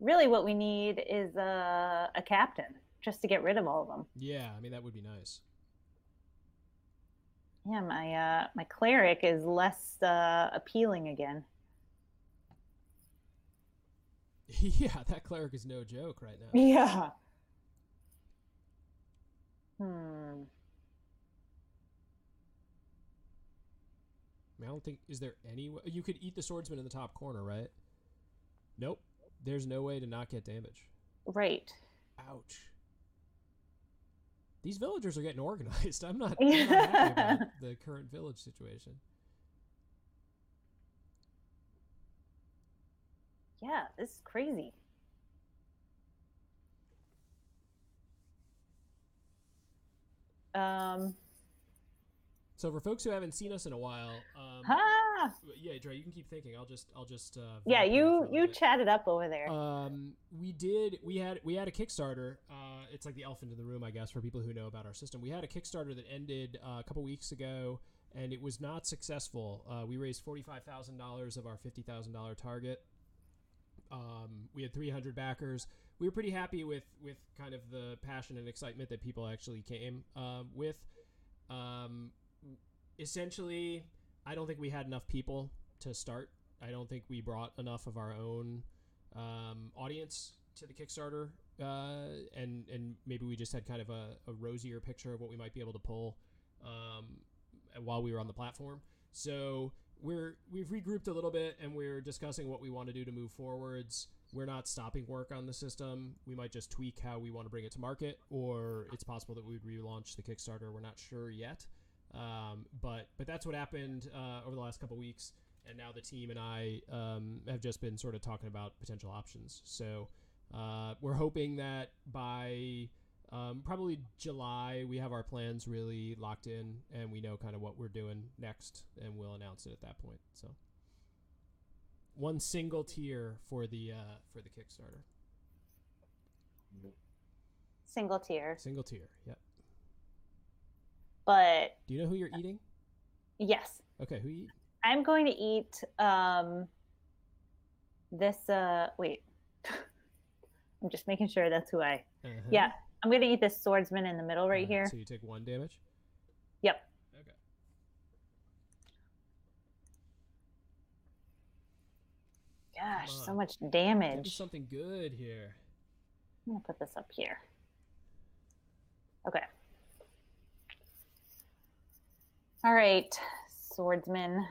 Really what we need is a captain just to get rid of all of them. Yeah, I mean, that would be nice. Yeah, my cleric is less appealing again. Yeah, that cleric is no joke right now. Yeah. I mean, I don't think... Is there any way... You could eat the swordsman in the top corner, right? Nope. There's no way to not get damage. Right. Ouch. These villagers are getting organized. I'm not happy about the current village situation. Yeah, this is crazy. So for folks who haven't seen us in a while, yeah, Dre, you can keep thinking. I'll just. Yeah, you chatted up over there. We had a Kickstarter. It's like the elephant in the room, I guess, for people who know about our system. We had a Kickstarter that ended a couple weeks ago, and it was not successful. We raised $45,000 of our $50,000 target. We had 300 backers. We were pretty happy with kind of the passion and excitement that people actually came with. Essentially, I don't think we had enough people to start. I don't think we brought enough of our own audience to the Kickstarter, and maybe we just had kind of a rosier picture of what we might be able to pull while we were on the platform. So we've regrouped a little bit, and we're discussing what we want to do to move forwards. We're not stopping work on the system. We might just tweak how we want to bring it to market, or it's possible that we would relaunch the Kickstarter. We're not sure yet. But that's what happened over the last couple of weeks, and now the team and I have just been sort of talking about potential options. So we're hoping that by probably July we have our plans really locked in, and we know kind of what we're doing next, and we'll announce it at that point. So one single tier for the Kickstarter. Single tier. Single tier. Yep. But do you know who you're eating? Yes. Okay, who you eat? I'm going to eat this wait. I'm just making sure that's who I Yeah, I'm going to eat this swordsman in the middle right here. So you take 1 damage? Yep. Okay. Gosh, so much damage. Give me something good here. I'm going to put this up here. Okay. All right, swordsman.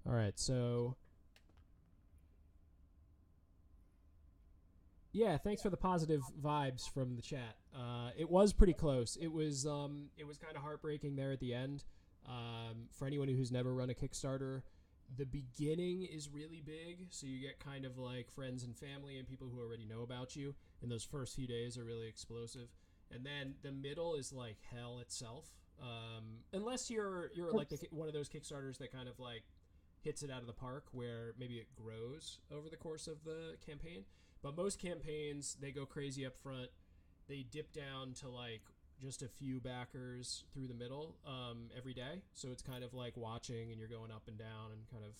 All right, so yeah, thanks for the positive vibes from the chat. It was pretty close. It was kind of heartbreaking there at the end. For anyone who's never run a Kickstarter, the beginning is really big, so you get kind of like friends and family and people who already know about you, and those first few days are really explosive. And then the middle is like hell itself. Unless you're like one of those Kickstarters that kind of like hits it out of the park, where maybe it grows over the course of the campaign. But most campaigns, they go crazy up front. They dip down to like just a few backers through the middle every day. So it's kind of like watching, and you're going up and down and kind of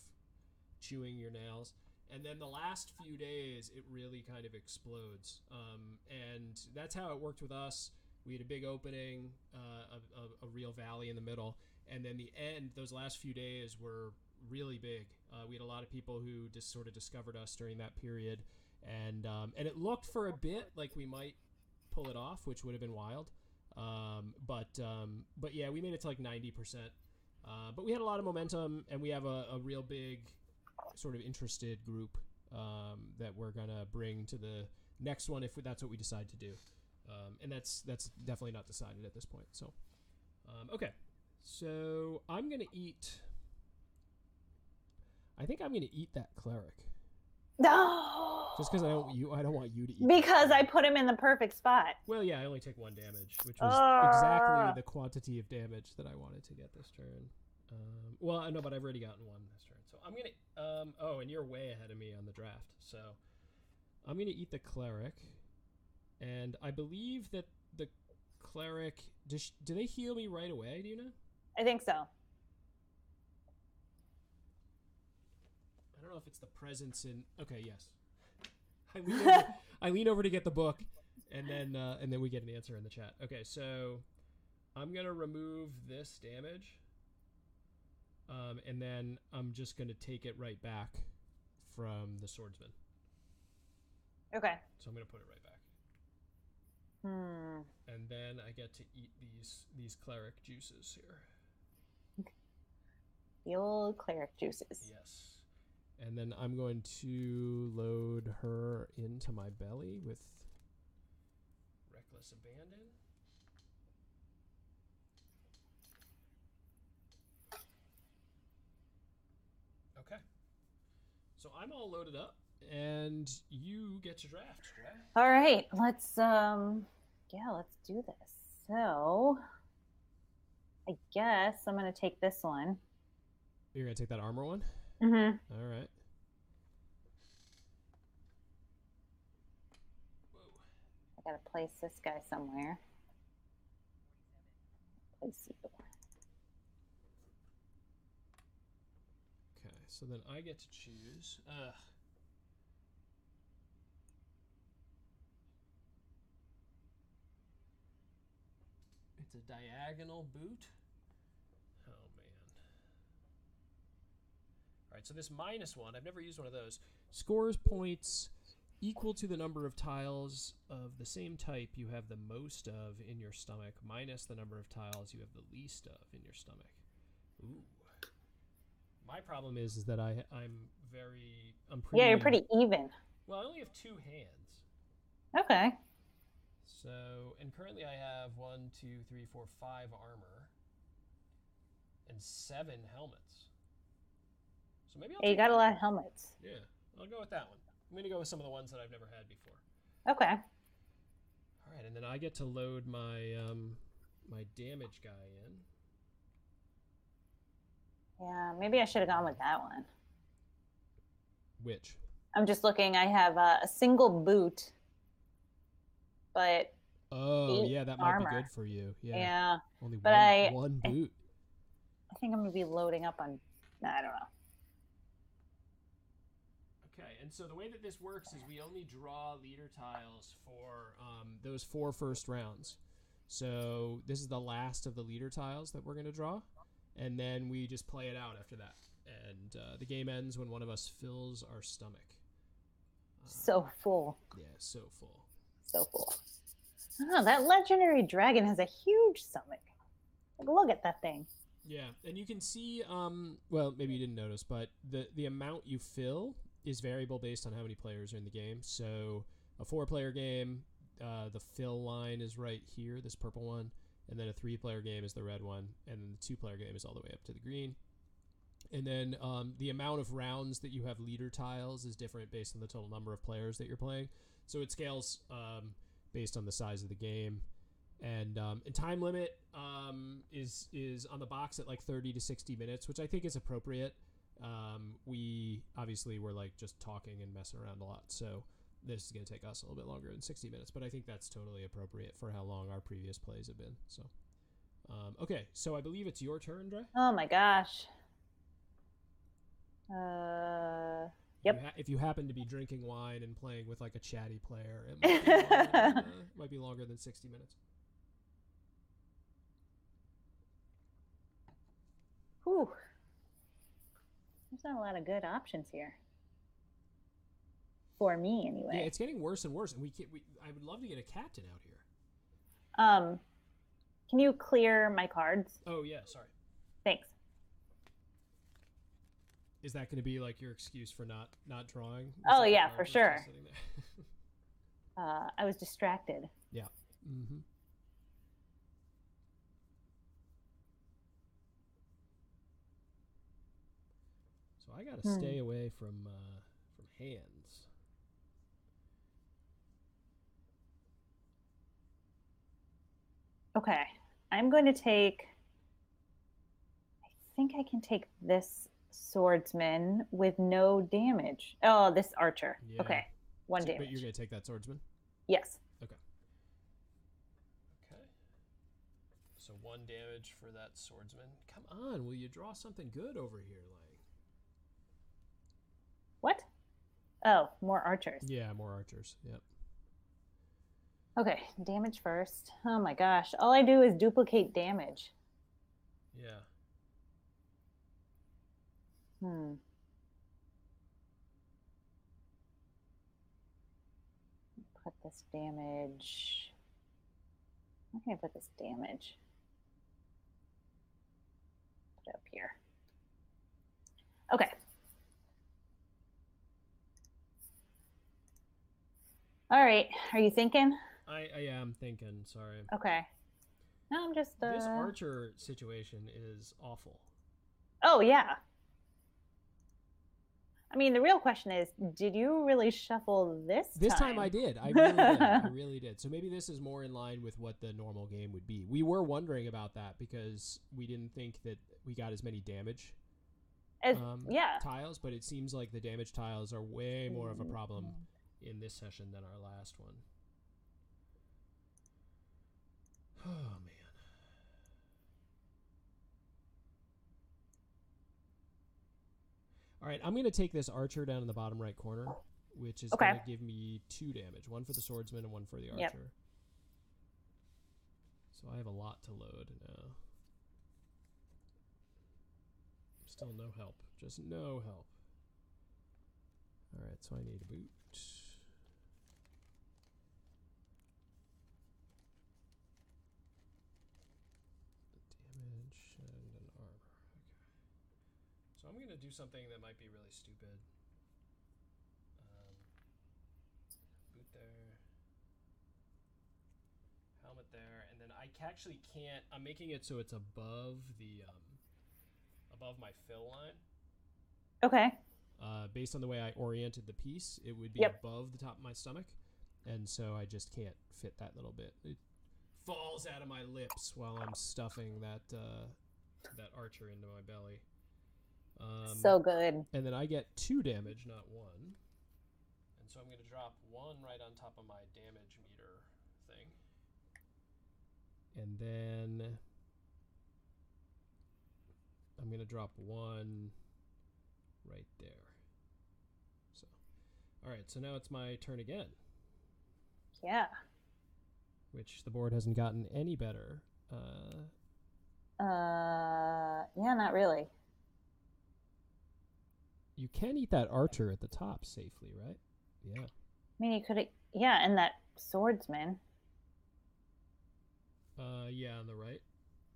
chewing your nails. And then the last few days, it really kind of explodes. And that's how it worked with us. We had a big opening, a real valley in the middle. And then the end, those last few days were really big. We had a lot of people who just sort of discovered us during that period. And it looked for a bit like we might pull it off, which would have been wild. But yeah, we made it to like 90%. But we had a lot of momentum, and we have a real big sort of interested group that we're gonna bring to the next one if that's what we decide to do, and that's definitely not decided at this point. So okay, so I think I'm gonna eat that cleric. No, just because I don't want you to eat, because I put him in the perfect spot. Well, yeah, I only take 1 damage, which was exactly the quantity of damage that I wanted to get this turn. Well, no, but I've already gotten 1 this turn. So I'm going to... oh, and you're way ahead of me on the draft. So I'm going to eat the cleric. And I believe that the cleric... Do they heal me right away, do you know? I think so. I don't know if it's the presence in... Okay, yes. I lean over to get the book, and then we get an answer in the chat. Okay, so I'm going to remove this damage. And then I'm just going to take it right back from the swordsman. Okay. So I'm going to put it right back. And then I get to eat these cleric juices here. The old cleric juices. Yes. And then I'm going to load her into my belly with Reckless Abandon. Okay. So I'm all loaded up, and you get to draft. All right, let's do this. So I guess I'm gonna take this one. You're gonna take that armor one? Mm-hmm. All right. I gotta place this guy somewhere. Place you. so then I get to choose. It's a diagonal boot. Oh, man. All right, so this -1, I've never used one of those, scores points equal to the number of tiles of the same type you have the most of in your stomach, minus the number of tiles you have the least of in your stomach. Ooh. My problem is that I'm pretty... Yeah, you're pretty even. Well, I only have 2 hands. Okay. So, and currently I have 1, 2, 3, 4, 5 armor and 7 helmets. So maybe I'll Yeah, you got a lot of helmets. Yeah, I'll go with that one. I'm going to go with some of the ones that I've never had before. Okay. All right, and then I get to load my my damage guy in. Yeah, maybe I should have gone with that one. Which? I'm just looking. I have a single boot, but yeah, that might be good for you. Yeah. Only one boot. I think I'm gonna be loading up on. I don't know. Okay, and so the way that this works is we only draw leader tiles for those 4 first rounds. So this is the last of the leader tiles that we're going to draw, and then we just play it out after that. And the game ends when one of us fills our stomach. So full. Yeah, so full. So full. Oh, that legendary dragon has a huge stomach. Like, look at that thing. Yeah, and you can see, well, maybe you didn't notice, but the amount you fill is variable based on how many players are in the game. So a 4-player game, the fill line is right here, this purple one, and then a 3-player game is the red one, and then the 2-player game is all the way up to the green. And then the amount of rounds that you have leader tiles is different based on the total number of players that you're playing. So it scales based on the size of the game. And time limit is on the box at like 30 to 60 minutes, which I think is appropriate. We obviously were like just talking and messing around a lot, so this is going to take us a little bit longer than 60 minutes, but I think that's totally appropriate for how long our previous plays have been. So, okay, so I believe it's your turn, Dre. Oh my gosh. Yep. If you happen to be drinking wine and playing with like a chatty player, it might be longer than 60 minutes. Whew. There's not a lot of good options here. For me, anyway. Yeah, it's getting worse and worse, and I would love to get a captain out here. Can you clear my cards? Oh yeah, sorry. Thanks. Is that going to be like your excuse for not drawing? Oh yeah, for sure. I was distracted. Yeah. Mm-hmm. So I got to stay away from hands. Okay, I'm going to take. I think I can take this swordsman with no damage. Oh, this archer. Yeah. Okay, 1 damage. But you're going to take that swordsman? Yes. Okay. Okay. So 1 damage for that swordsman. Come on, will you draw something good over here, Lang? What? Oh, more archers. Yeah, more archers. Yep. Okay, damage first. Oh my gosh. All I do is duplicate damage. Yeah. Put this damage. I'm going to put this damage. Put it up here. Okay. All right. Are you thinking? I am thinking. Sorry. Okay. No, I'm just. This archer situation is awful. Oh yeah. I mean, the real question is, did you really shuffle this time? This time I did. I really did. I really did. So maybe this is more in line with what the normal game would be. We were wondering about that because we didn't think that we got as many damage tiles, but it seems like the damage tiles are way more of a problem in this session than our last one. Oh, man. All All right, I'm going to take this archer down in the bottom right corner, which is going to give me 2 damage. 1 for the swordsman and 1 for the archer. Yep. So I have a lot to load now. Still no help. Just no help. All right, so I need a boot. Damage and an armor. Okay. So I'm going to do something that might be really stupid. Boot there. Helmet there. And then I actually can't... I'm making it so it's above the... above my fill line. Okay. Based on the way I oriented the piece, it would be above the top of my stomach. And so I just can't fit that little bit. It falls out of my lips while I'm stuffing that archer into my belly. So good. And then I get 2 damage, not 1. And so I'm going to drop 1 right on top of my damage meter thing. And then I'm going to drop 1 right there. So, all right, so now it's my turn again. Yeah. Which the board hasn't gotten any better. Yeah, not really. You can eat that archer at the top safely, right? Yeah. I mean, you could, yeah, and that swordsman. Yeah, on the right.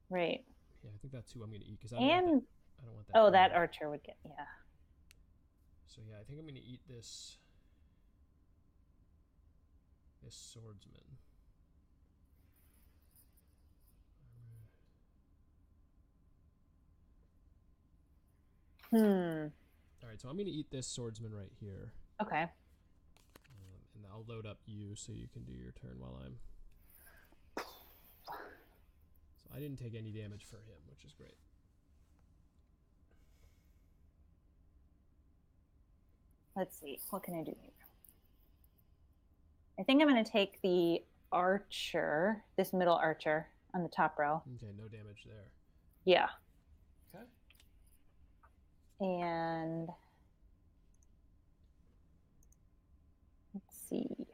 Right. Yeah, I think that's who I'm going to eat because I don't want that. Oh, that archer would get, yeah. So yeah, I think I'm going to eat this swordsman. All right, so I'm going to eat this swordsman right here. Okay. And I'll load up you so you can do your turn while I'm... So I didn't take any damage for him, which is great. Let's see. What can I do here? I think I'm going to take the archer, this middle archer on the top row. Okay, no damage there. Yeah. Okay. And let's see.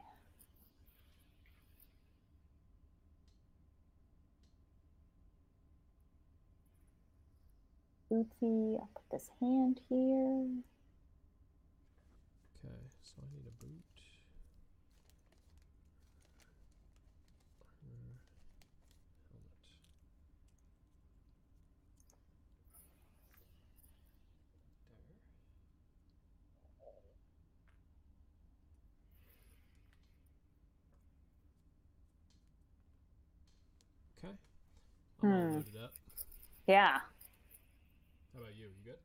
Bootsy, I'll put this hand here. Okay, so I need a boot. Helmet. There. Okay. I'm all loaded up. Yeah. How about you? You good?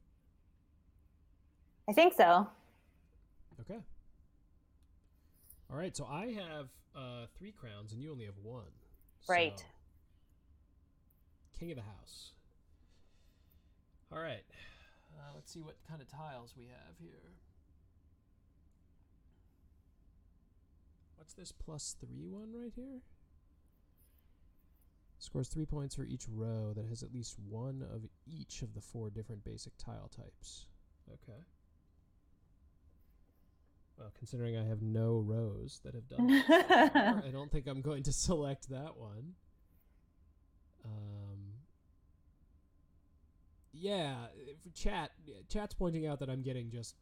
I think so. Okay. All right, so I have 3 crowns and you only have 1. Right. So, king of the house. All right. Let's see what kind of tiles we have here. What's this +3 one right here? Scores 3 points for each row that has at least 1 of each of the 4 different basic tile types. Okay. Well, considering I have no rows that have done this so far, I don't think I'm going to select that one. Yeah, chat's pointing out that I'm getting just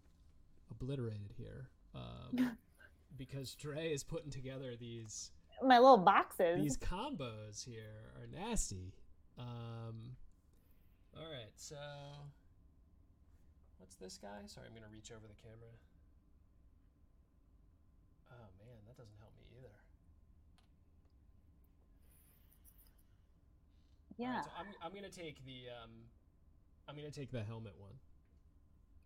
obliterated here. Because Dre is putting together these... My little boxes. These combos here are nasty. All right, so... What's this guy? Sorry, I'm going to reach over the camera. Oh, man, that doesn't help me either. Yeah. Right, so I'm going to take the... I'm going to take the helmet one.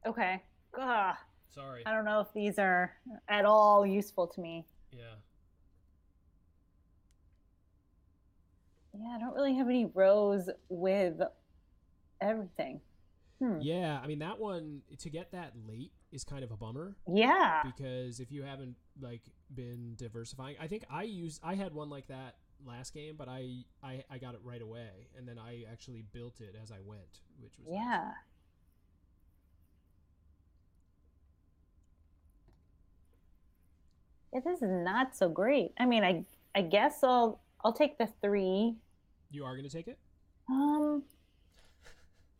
Okay. Ugh. Sorry. I don't know if these are at all useful to me. Yeah. Yeah, I don't really have any rows with everything. Yeah, I mean, that one, to get that late is kind of a bummer. Yeah. Because if you haven't, like, been diversifying... I think I had one like that last game, but I got it right away. And then I actually built it as I went, which was nice. Yeah, this is not so great. I mean, I guess I'll take the 3. You are going to take it? Um,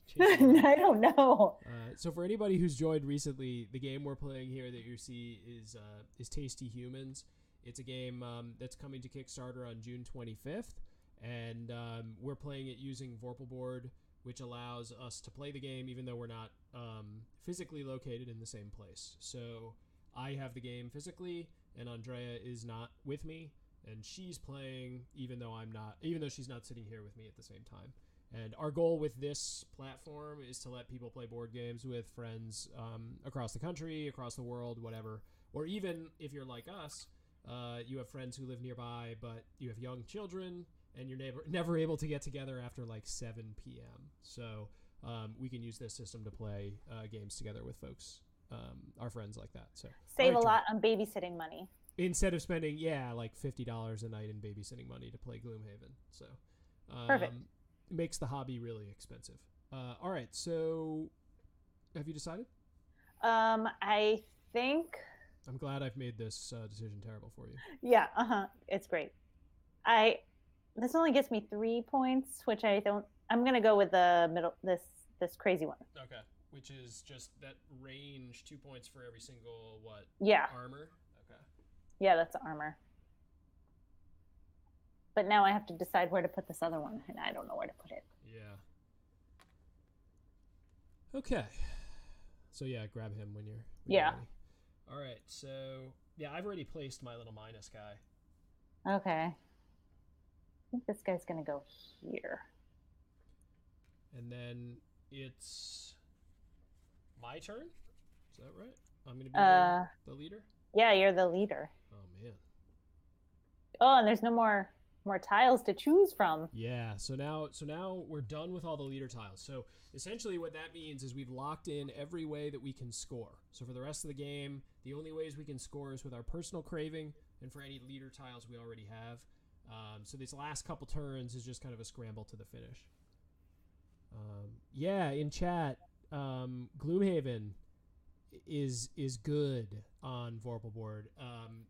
Jason, I don't know. so for anybody who's joined recently, the game we're playing here that you see is Tasty Humans. It's a game that's coming to Kickstarter on June 25th, and we're playing it using Vorpal board, which allows us to play the game even though we're not physically located in the same place. So I have the game physically, and Andrea is not with me, and she's playing even though she's not sitting here with me at the same time. And our goal with this platform is to let people play board games with friends across the country, across the world, whatever. Or even if you're like us, you have friends who live nearby, but you have young children, and you're never able to get together after like 7 p.m. So we can use this system to play games together with folks, our friends like that. So Save a lot on babysitting money. Instead of spending, like $50 a night in babysitting money to play Gloomhaven. So perfect. It makes the hobby really expensive. All right, so have you decided? I think. I'm glad I've made this decision terrible for you. Yeah, it's great. This only gets me 3 points, which I don't. I'm gonna go with the middle. This crazy one. Okay, which is just that range, 2 points for every single what? Yeah. Armor. Okay. Yeah, that's armor. But now I have to decide where to put this other one, and I don't know where to put it. Yeah. Okay. So yeah, grab him when you're ready. All right. So yeah, I've already placed my little minus guy. Okay. I think this guy's gonna go here. And then it's my turn. Is that right? I'm gonna be the leader. Yeah, you're the leader. Oh man. Oh, and there's no more tiles to choose from. Yeah, so now we're done with all the leader tiles. So essentially what that means is we've locked in every way that we can score. So for the rest of the game, the only ways we can score is with our personal craving and for any leader tiles we already have. So these last couple turns is just kind of a scramble to the finish. In chat, Gloomhaven is good on Vorpal board.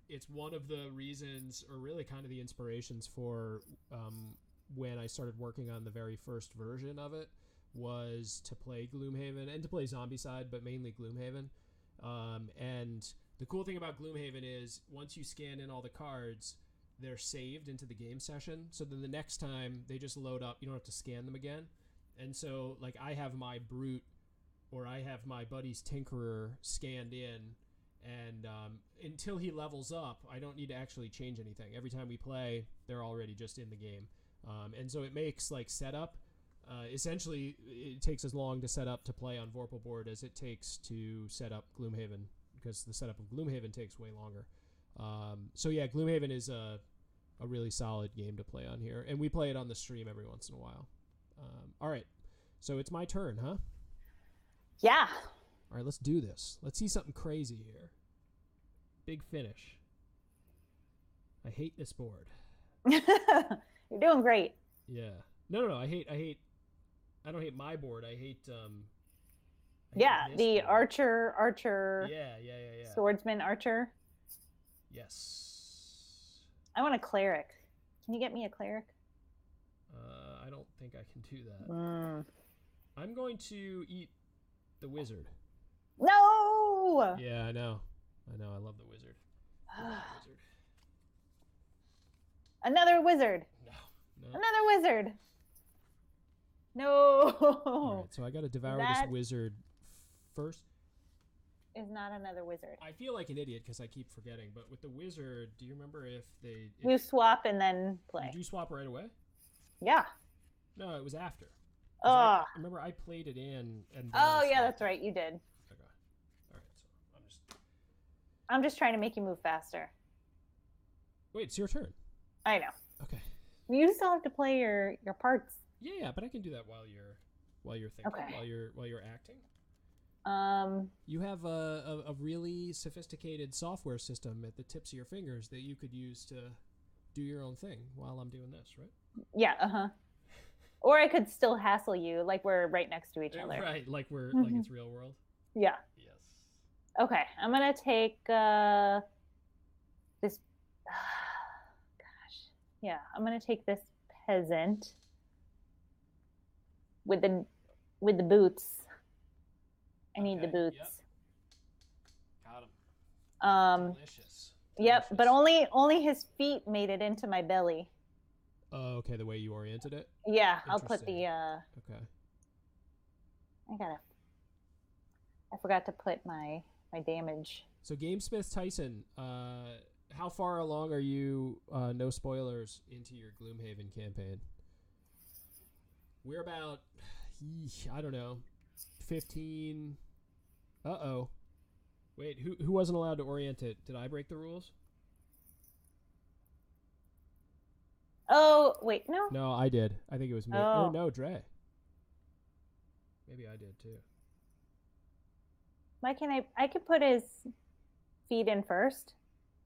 It's one of the reasons, or really kind of the inspirations for when I started working on the very first version of it, was to play Gloomhaven and to play Zombicide, but mainly Gloomhaven. And the cool thing about Gloomhaven is once you scan in all the cards, they're saved into the game session. So then the next time they just load up, you don't have to scan them again. And so like I have my Brute or I have my buddy's Tinkerer scanned in, and until he levels up, I don't need to actually change anything. Every time we play, they're already just in the game. And so it makes like setup, essentially it takes as long to set up to play on Vorpal board as it takes to set up Gloomhaven, because the setup of Gloomhaven takes way longer. So yeah, Gloomhaven is a really solid game to play on here, and we play it on the stream every once in a while. All right, so it's my turn, huh? Yeah. All right, let's do this. Let's see something crazy here. Big finish. I hate this board. You're doing great. Yeah. No. I don't hate my board. I hate the board. archer. Yeah. Swordsman archer. Yes. I want a cleric. Can you get me a cleric? I don't think I can do that. I'm going to eat the wizard. No! Yeah, I know. I love the wizard. Another wizard. No. Another wizard. No. All right, so I got to devour this wizard first. Is not another wizard. I feel like an idiot because I keep forgetting, but with the wizard, do you remember if you swap and then play? Did you swap right away? Yeah. No, it was after. Oh. Remember, I played it in. And yeah, that's right. You did. Okay. All right. So I'm just trying to make you move faster. Wait, it's your turn. I know. Okay. You still have to play your parts. Yeah, but I can do that while you're thinking. Okay. While you're acting. You have a really sophisticated software system at the tips of your fingers that you could use to do your own thing while I'm doing this, right? Yeah. Or I could still hassle you, like we're right next to each other. Right, like we're like it's real world. Yeah. Yes. Okay, I'm gonna take. Gosh. Yeah, I'm gonna take this peasant with the boots. I need the boots. Yep. Got him. Delicious. Yep, but only his feet made it into my belly. Oh, okay, the way you oriented it? Yeah, I'll put the Okay. I forgot to put my damage. So Gamesmith Tyson, how far along are you, no spoilers, into your Gloomhaven campaign? We're about, I don't know, 15. Uh-oh. Wait, who wasn't allowed to orient it? Did I break the rules? Oh, wait, no. No, I did. I think it was me. Oh, no, Dre. Maybe I did too. Why can't I could put his feet in first,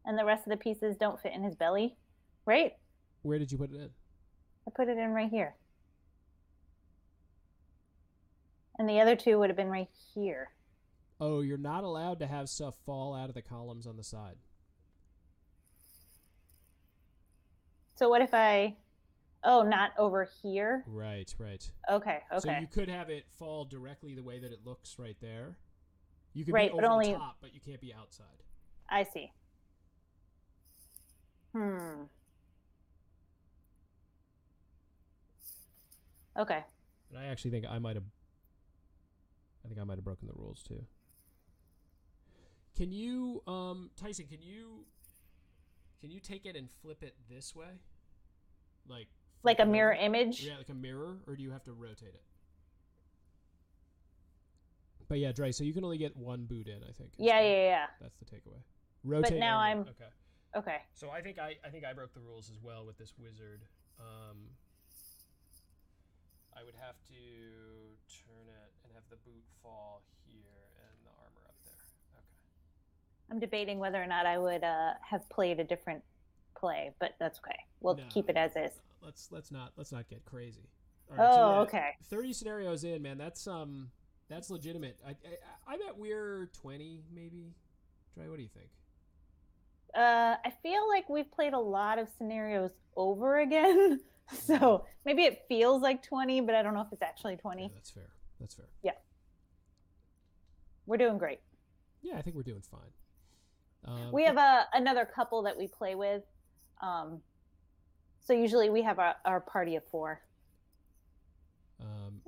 and the rest of the pieces don't fit in his belly, right? Where did you put it in? I put it in right here. And the other two would have been right here. Oh, you're not allowed to have stuff fall out of the columns on the side. So what if not over here? Right. Okay. So you could have it fall directly the way that it looks right there. You could be over the top, but you can't be outside. I see. Okay. And I actually think I might have broken the rules too. Can you, Tyson, can you take it and flip it this way? Like a mirror image? Yeah, like a mirror, or do you have to rotate it? But yeah, Dre, so you can only get one boot in, I think. Yeah. That's the takeaway. Rotate. But now I'm okay. So I think I broke the rules as well with this wizard. I would have to turn it and have the boot fall here and the armor up there. Okay. I'm debating whether or not I would have played a different play, but that's okay. We'll keep it as is. Let's not get crazy. All right, okay. 30 scenarios in, man. That's legitimate. I bet we're 20 maybe. Trey, what do you think? I feel like we've played a lot of scenarios over again. So maybe it feels like 20, but I don't know if it's actually 20. Yeah, that's fair. Yeah. We're doing great. Yeah, I think we're doing fine. We have another couple that we play with. So usually we have our party of 4.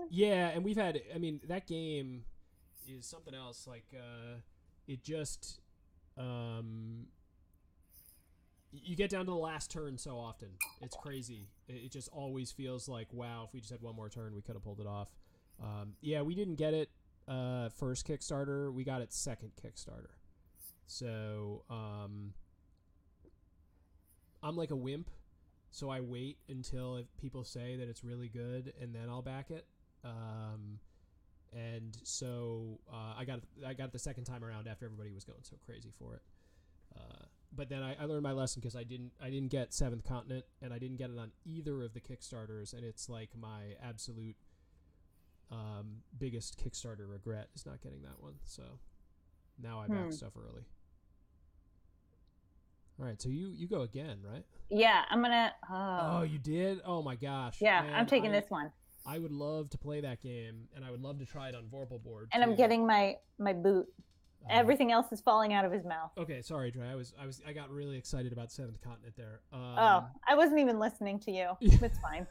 Yeah, and we've had, I mean, that game is something else. Like, it just, you get down to the last turn so often. It's crazy. It just always feels like, wow, if we just had one more turn, we could have pulled it off. Yeah, we didn't get it first Kickstarter. We got it second Kickstarter. So, I'm like a wimp. So I wait until if people say that it's really good, and then I'll back it. And so I got it the second time around after everybody was going so crazy for it. But then I learned my lesson because I didn't get Seventh Continent, and I didn't get it on either of the Kickstarters, and it's like my absolute biggest Kickstarter regret is not getting that one. So now I back stuff early. All right, so you go again, right? Yeah, I'm gonna. Oh, you did? Oh my gosh! Yeah, man, I'm taking this one. I would love to play that game, and I would love to try it on Vorpal board. And too. I'm getting my boot. Everything else is falling out of his mouth. Okay, sorry, Dre. I got really excited about Seventh Continent there. I wasn't even listening to you. It's fine.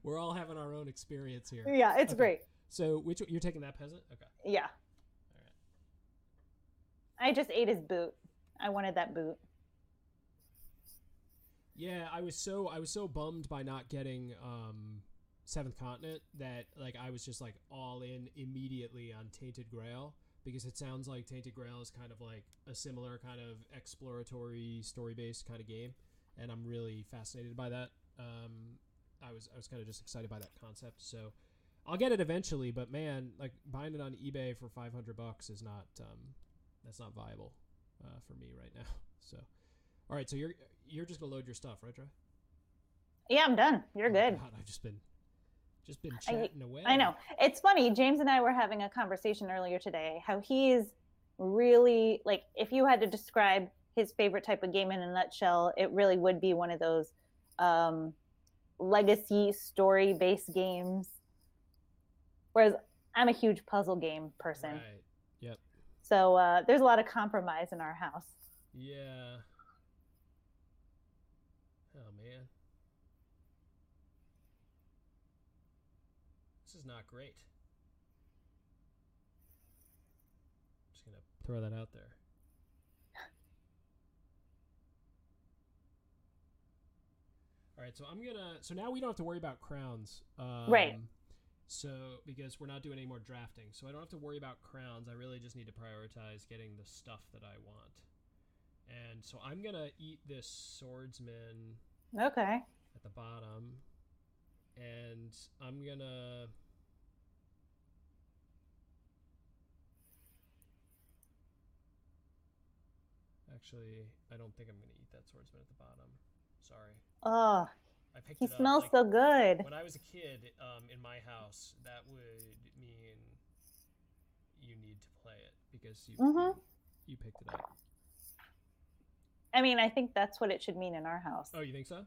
We're all having our own experience here. Yeah, it's great. So you're taking that peasant? Okay. Yeah. All right. I just ate his boot. I wanted that boot. Yeah, I was so bummed by not getting Seventh Continent that like I was just like all in immediately on Tainted Grail, because it sounds like Tainted Grail is kind of like a similar kind of exploratory story-based kind of game, and I'm really fascinated by that. I was kind of just excited by that concept, so I'll get it eventually. But man, like buying it on eBay for $500 is not that's not viable for me right now. So, all right, so you're just gonna load your stuff, right, Trey? Yeah, I'm done. You're good. God, I've just been chatting away. I know. It's funny. James and I were having a conversation earlier today how he's really, like, if you had to describe his favorite type of game in a nutshell, it really would be one of those legacy story-based games. Whereas I'm a huge puzzle game person. Right. Yep. So there's a lot of compromise in our house. Yeah. Oh, man. This is not great. Just going to throw that out there. All right, so now we don't have to worry about crowns. Right. So, because we're not doing any more drafting. So I don't have to worry about crowns. I really just need to prioritize getting the stuff that I want. And so I'm going to eat this swordsman Okay. at the bottom. And I'm going to... Actually, I don't think I'm going to eat that swordsman at the bottom. Sorry. Oh, I picked he it up. smells so good. When I was a kid, in my house, that would mean you need to play it because you picked it up. I mean, I think that's what it should mean in our house. Oh, you think so?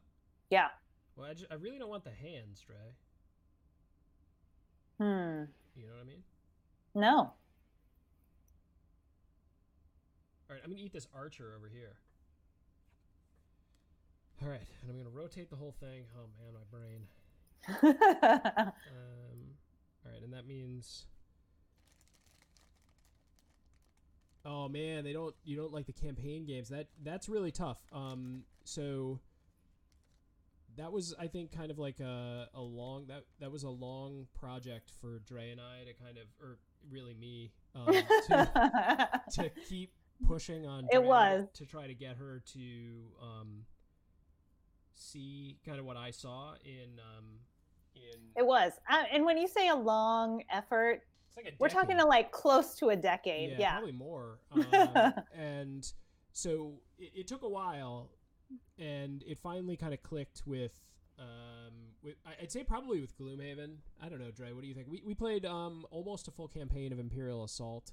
Yeah. Well, I really don't want the hands, Dre. You know what I mean? No. All right, I'm going to eat this archer over here. All right, and I'm going to rotate the whole thing. Oh, man, my brain. All right, and that means... Oh, man, you don't like the campaign games. That's really tough. So that was, I think, kind of like a long... That was a long project for Dre and I to kind of... Or really me. To keep pushing on Dre to try to get her to... see kind of what I saw in it was and when you say a long effort, it's like we're talking to like close to a decade. Yeah. Probably more. And so it took a while, and it finally kind of clicked with I'd say probably with Gloomhaven. I don't know, Dre, what do you think? We played almost a full campaign of Imperial Assault,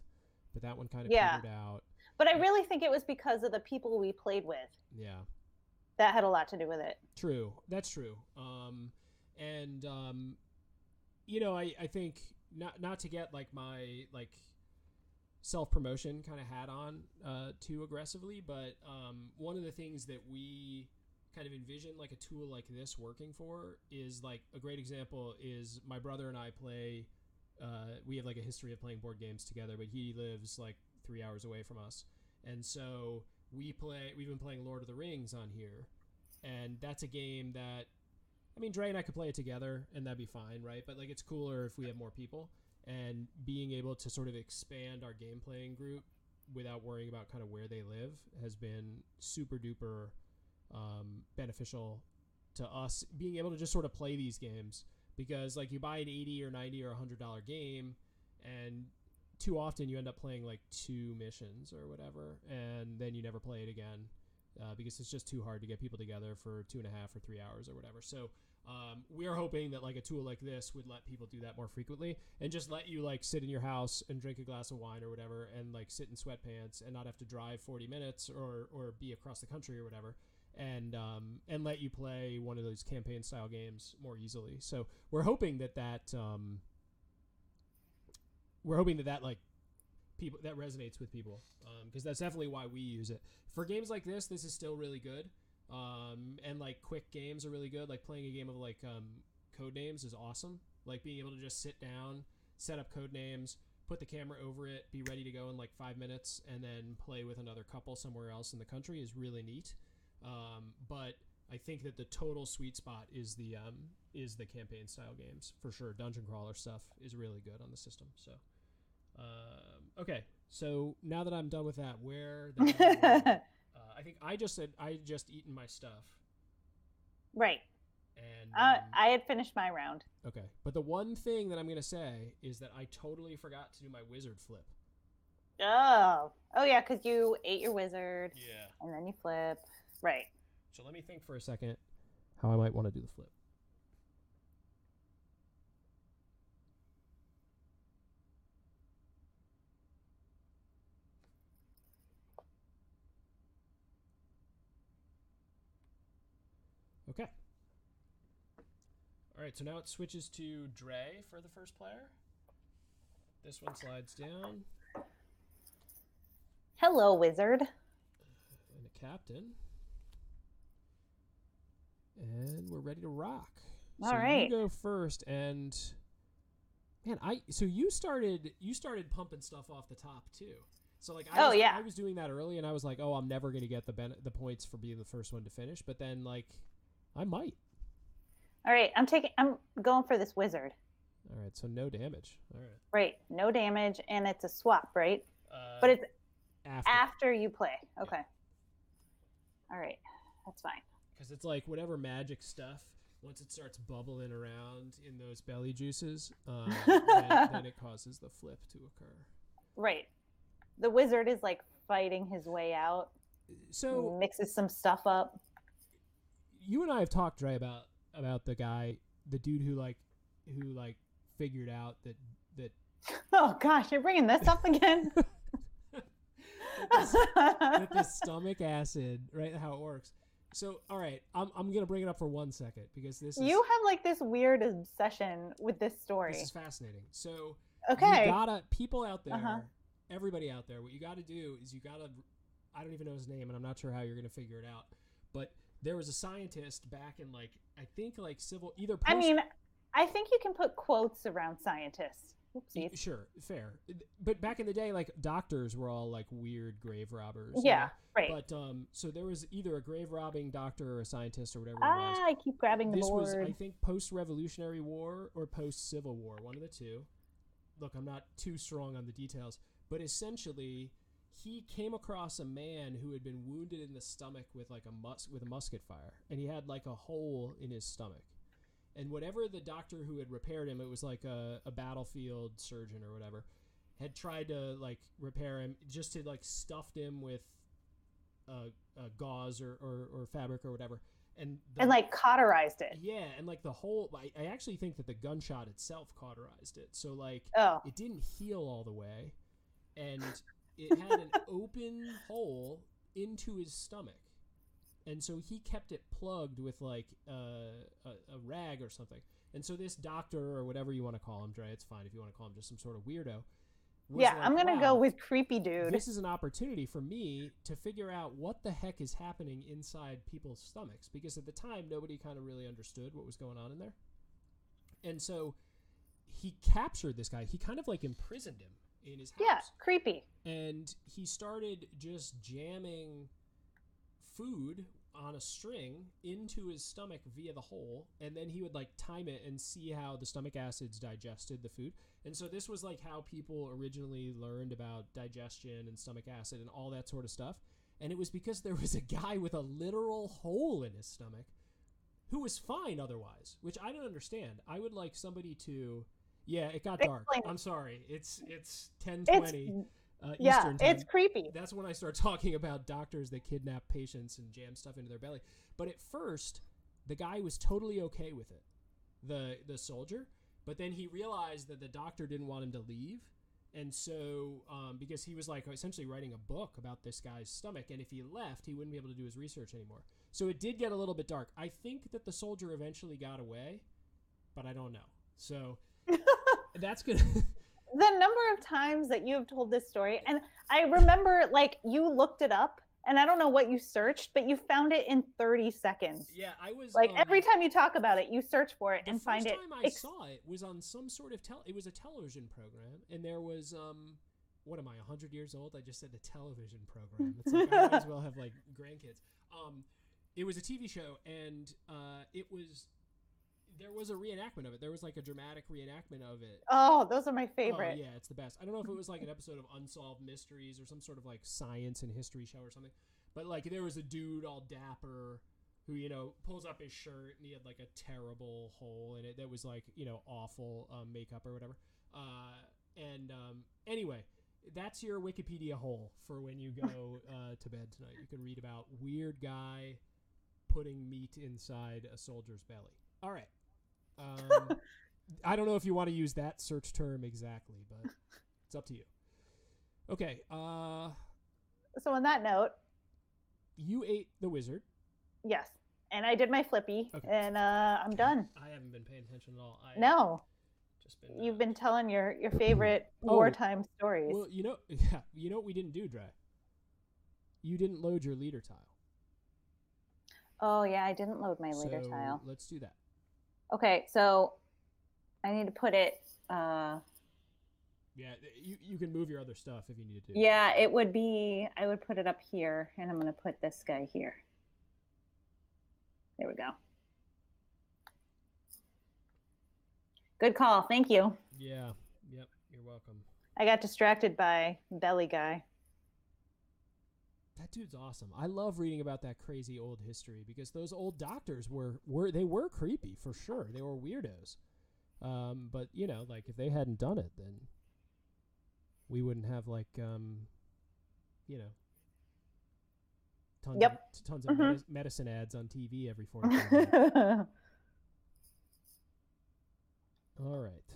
but that one kind of petered out. But I really think it was because of the people we played with. Yeah. That had a lot to do with it. True. That's true. You know, I think not to get like my like self-promotion kind of hat on too aggressively, but one of the things that we kind of envision like a tool like this working for is like a great example is my brother and I play we have like a history of playing board games together, but he lives like 3 hours away from us. And so we've been playing Lord of the Rings on here, and that's a game that, I mean, Dre and I could play it together, and that'd be fine, right? But, like, it's cooler if we have more people, and being able to sort of expand our game playing group without worrying about kind of where they live has been super duper beneficial to us, being able to just sort of play these games, because, like, you buy an $80 or $90 or $100 game, and too often you end up playing like 2 missions or whatever, and then you never play it again because it's just too hard to get people together for 2.5 or 3 hours or whatever. So we're hoping that like a tool like this would let people do that more frequently and just let you like sit in your house and drink a glass of wine or whatever and like sit in sweatpants and not have to drive 40 minutes or be across the country or whatever, and let you play one of those campaign style games more easily. So we're hoping that like people that resonates with people, because that's definitely why we use it for games like this. This is still really good, and like quick games are really good. Like playing a game of like Codenames is awesome. Like being able to just sit down, set up Codenames, put the camera over it, be ready to go in like 5 minutes, and then play with another couple somewhere else in the country is really neat. But I think that the total sweet spot is the campaign style games for sure. Dungeon crawler stuff is really good on the system. So, okay. So now that I'm done with that, I think I just said I just eaten my stuff. Right. And I had finished my round. Okay, but the one thing that I'm gonna say is that I totally forgot to do my wizard flip. Oh yeah, because you ate your wizard. Yeah. And then you flip. Right. So let me think for a second how I might want to do the flip. Okay. All right, so now it switches to Dre for the first player. This one slides down. Hello, wizard. And a captain. And we're ready to rock. All so right. You go first, and man, you started pumping stuff off the top too. So like I was doing that early, and I was like, oh, I'm never gonna get the points for being the first one to finish. But then like, I might. All right, I'm going for this wizard. All right, so no damage. All right. Right, no damage, and it's a swap, right? But it's after you play. Okay. Yeah. All right, that's fine. Because it's like whatever magic stuff, once it starts bubbling around in those belly juices, then it causes the flip to occur. Right. The wizard is like fighting his way out. So mixes some stuff up. You and I have talked, Dre, about the dude who figured out that. Oh gosh, you're bringing this up again. with the stomach acid, right? How it works. So, all right, I'm gonna bring it up for 1 second because you have like this weird obsession with this story. This is fascinating. So, okay, people out there, everybody out there, what you gotta do is I don't even know his name, and I'm not sure how you're gonna figure it out, but there was a scientist back in I think I think you can put quotes around scientists. Oopsies. Sure, fair. But back in the day, doctors were all weird grave robbers. Yeah, right. But so there was either a grave robbing doctor or a scientist or whatever it was. I keep grabbing the board. This was, I think, post-Revolutionary War or post-Civil War, one of the two. Look, I'm not too strong on the details, but essentially, he came across a man who had been wounded in the stomach with a musket fire, and he had a hole in his stomach. And whatever the doctor who had repaired him, it was like a battlefield surgeon or whatever, had tried to repair him, just to stuffed him with gauze or fabric or whatever, and cauterized it. Yeah, and the whole, I actually think that the gunshot itself cauterized it, so it didn't heal all the way, and it had an open hole into his stomach. And so he kept it plugged with a rag or something. And so this doctor, or whatever you want to call him, Dre, it's fine if you want to call him just some sort of weirdo. I'm going to go with creepy dude. This is an opportunity for me to figure out what the heck is happening inside people's stomachs. Because at the time, nobody kind of really understood what was going on in there. And so he captured this guy. He kind of imprisoned him in his house. Yeah, creepy. And he started just jamming food on a string into his stomach via the hole, and then he would time it and see how the stomach acids digested the food. And so this was how people originally learned about digestion and stomach acid and all that sort of stuff. And it was because there was a guy with a literal hole in his stomach who was fine otherwise, which I don't understand. I would like somebody to it got dark. I'm sorry. It's 10:20. Eastern time. It's creepy. That's when I start talking about doctors that kidnap patients and jam stuff into their belly. But at first, the guy was totally okay with it, the soldier. But then he realized that the doctor didn't want him to leave. And so, because he was essentially writing a book about this guy's stomach, and if he left, he wouldn't be able to do his research anymore. So it did get a little bit dark. I think that the soldier eventually got away, but I don't know. So that's good. The number of times that you have told this story, and I remember you looked it up, and I don't know what you searched, but you found it in 30 seconds. Yeah, I was every time you talk about it, you search for it and find it. The first time I saw it was on some sort of it was a television program, and there was what am I, 100 years old? I just said the television program. It's I might as well have grandkids. It was a TV show, and there was a reenactment of it. There was a dramatic reenactment of it. Oh, those are my favorite. Oh, yeah, it's the best. I don't know if it was an episode of Unsolved Mysteries or some sort of science and history show or something. But there was a dude all dapper who, pulls up his shirt and he had a terrible hole in it that was awful makeup or whatever. Anyway, that's your Wikipedia hole for when you go to bed tonight. You can read about weird guy putting meat inside a soldier's belly. All right. I don't know if you want to use that search term exactly, but it's up to you. Okay. So on that note, you ate the wizard. Yes. And I did my flippy, and I'm done. I haven't been paying attention at all. No. Just been, You've been telling your favorite wartime stories. Well, you know what we didn't do, Dre? You didn't load your leader tile. Oh, yeah, I didn't load my leader tile. Let's do that. Okay, so I need to put it... Yeah, you can move your other stuff if you need to. Yeah, it would be... I would put it up here, and I'm going to put this guy here. There we go. Good call. Thank you. Yeah. Yep. You're welcome. I got distracted by Belly Guy. That dude's awesome. I love reading about that crazy old history because those old doctors were creepy for sure. They were weirdos. But you know, like if they hadn't done it, then we wouldn't have like you know, tons of medicine ads on TV every 45 minutes. All right.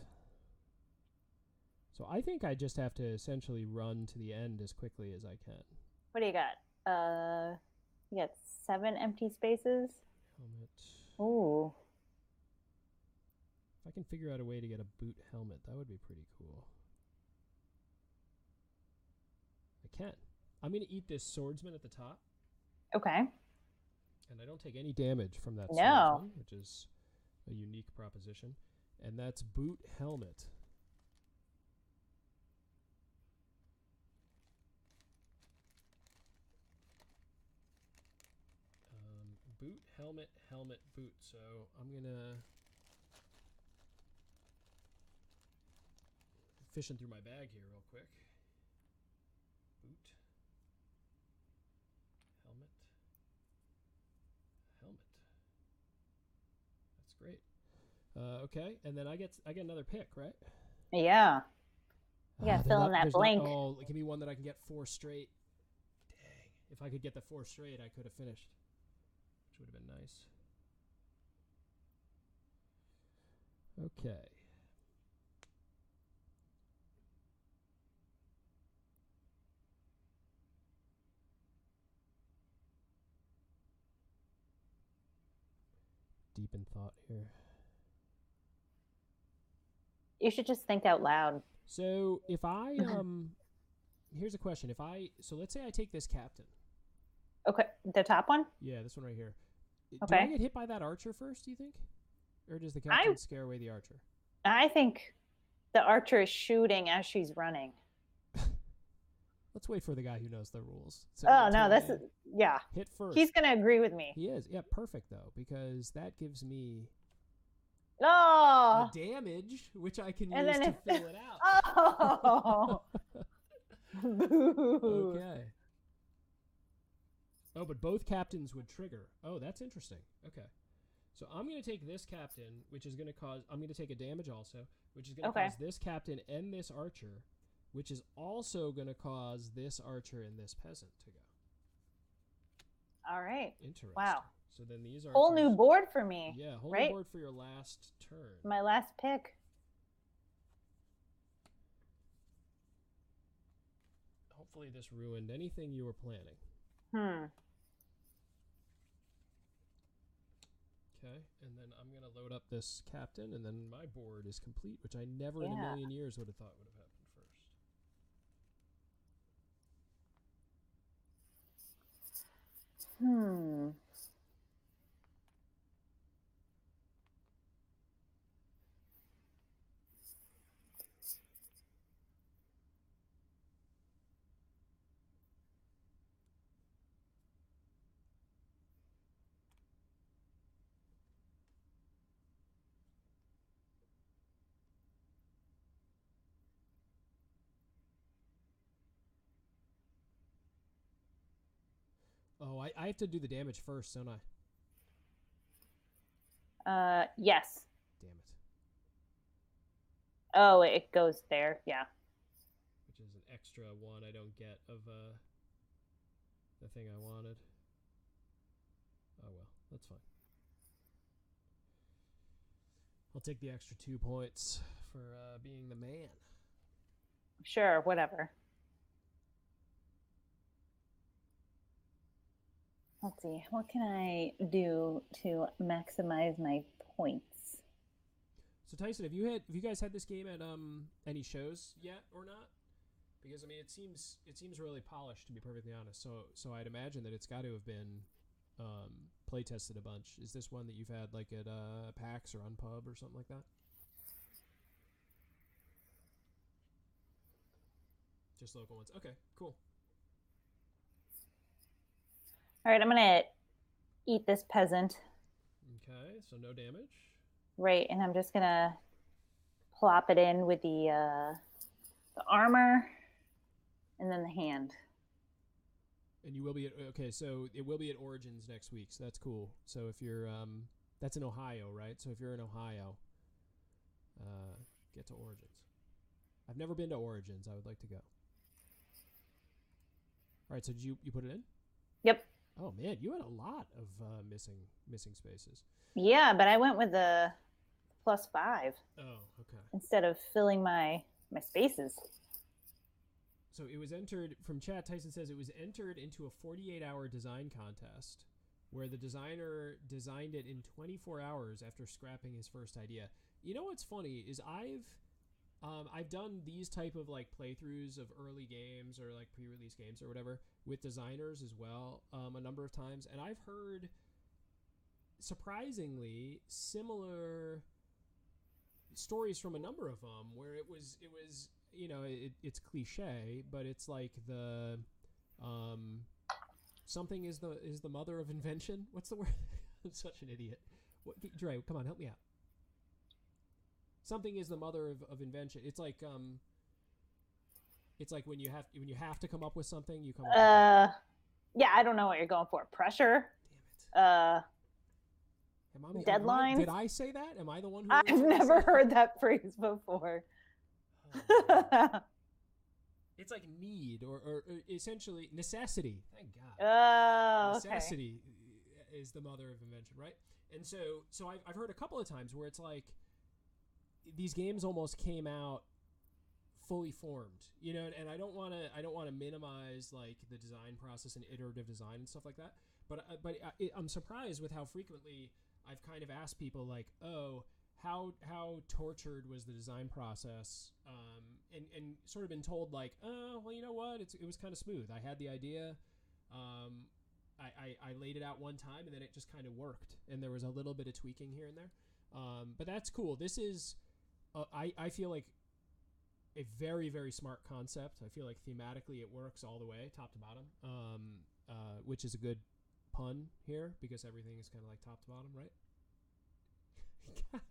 So I think I just have to essentially run to the end as quickly as I can. What do you got? You got 7 empty spaces. Helmet. Ooh. If I can figure out a way to get a boot helmet, that would be pretty cool. I can. I'm going to eat this swordsman at the top. Okay. And I don't take any damage from that No. swordsman, which is a unique proposition. And that's boot helmet. Boot, helmet, helmet, boot. So I'm going to... fishing through my bag here real quick. Boot. Helmet. Helmet. That's great. Okay, and then I get another pick, right? Yeah. You gotta fill in that blank. Give me one that I can get 4 straight. Dang. If I could get the 4 straight, I could have finished. Which would have been nice. Okay. Deep in thought here. You should just think out loud. So if I here's a question. So let's say I take this captain. Okay, the top one? Yeah, this one right here. Okay. Do I get hit by that archer first, do you think? Or does the captain scare away the archer? I think the archer is shooting as she's running. Let's wait for the guy who knows the rules. So no, this is... Yeah. Hit first. He's going to agree with me. He is. Yeah, perfect, though, because that gives me... a damage, which I can use to fill it out. Oh! Okay. Oh, but both captains would trigger. Oh, that's interesting. Okay. So I'm going to take this captain, which is going to cause... I'm going to take a damage also, which is going to cause this captain and this archer, which is also going to cause this archer and this peasant to go. All right. Interesting. Wow. So then these are... Whole new board for me. Yeah, whole new board for your last turn. My last pick. Hopefully this ruined anything you were planning. Okay, and then I'm going to load up this captain, and then my board is complete, which I never in a million years would have thought would have happened first. Oh, I have to do the damage first, don't I? Yes. Damn it. Oh, it goes there. Yeah. Which is an extra 1 I don't get of the thing I wanted. Oh, well. That's fine. I'll take the extra 2 points for being the man. Sure, whatever. Let's see. What can I do to maximize my points? So Tyson, have you guys had this game at any shows yet or not? Because I mean, it seems really polished, to be perfectly honest. So I'd imagine that it's got to have been play tested a bunch. Is this one that you've had like at PAX or Unpub or something like that? Just local ones. Okay, cool. All right, I'm gonna eat this peasant. Okay, so no damage. Right, and I'm just gonna plop it in with the armor and then the hand. And you will be at, okay, so it will be at Origins next week, so that's cool. So if you're that's in Ohio, right? So if you're in Ohio, get to Origins. I've never been to Origins. I would like to go. All right, so did you put it in? Yep. Oh man, you had a lot of missing spaces. Yeah, but I went with the +5. Oh, okay. Instead of filling my spaces. So it was entered from chat. Tyson says it was entered into a 48-hour design contest where the designer designed it in 24 hours after scrapping his first idea. You know what's funny is I've done these type of like playthroughs of early games or like pre-release games or whatever with designers as well a number of times, and I've heard surprisingly similar stories from a number of them where it was you know, it's cliche, but it's like the something is the mother of invention. What's the word? I'm such an idiot. Dre, come on, help me out. Something is the mother of invention. It's like when you have to come up with something, you come up with yeah, I don't know what you're going for. Pressure. Damn it. Deadlines. Did I say that? Am I the one who I've never heard that phrase before. Oh, it's like need or essentially necessity. Thank God. Oh, Necessity is the mother of invention, right? And so I've heard a couple of times where it's like these games almost came out fully formed, you know, and I don't want to minimize like the design process and iterative design and stuff like that, but I'm surprised with how frequently I've kind of asked people like, oh, how tortured was the design process, and sort of been told like, oh, well, you know what, it was kind of smooth. I had the idea, I laid it out one time, and then it just kind of worked, and there was a little bit of tweaking here and there, but that's cool. This is I feel like a very, very smart concept. I feel like thematically it works all the way, top to bottom, which is a good pun here because everything is kind of like top to bottom, right? God,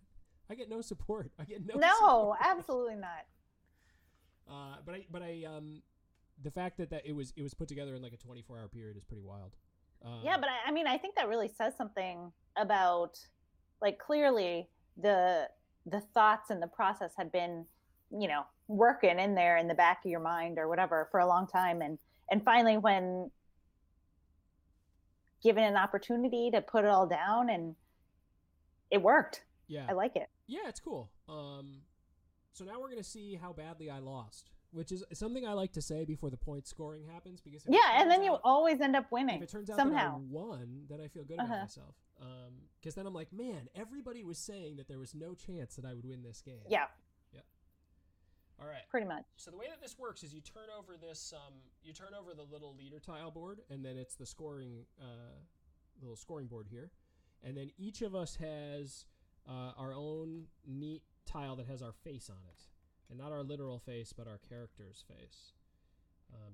I get no support. No, support. Absolutely not. But I the fact that it was put together in like a 24-hour period is pretty wild. Yeah, but I mean, I think that really says something about, like, clearly the thoughts and the process had been, you know, working in there in the back of your mind or whatever for a long time, and finally when given an opportunity to put it all down, and it worked. Yeah, I like it. Yeah, it's cool. So now we're gonna see how badly I lost, which is something I like to say before the point scoring happens, because and then you always end up winning. If it turns out somehow that I won, then I feel good about myself. Because then I'm like, man, everybody was saying that there was no chance that I would win this game. Yeah. All right. Pretty much. So the way that this works is you turn over this, you turn over the little leader tile board, and then it's the scoring, little scoring board here, and then each of us has our own neat tile that has our face on it, and not our literal face, but our character's face.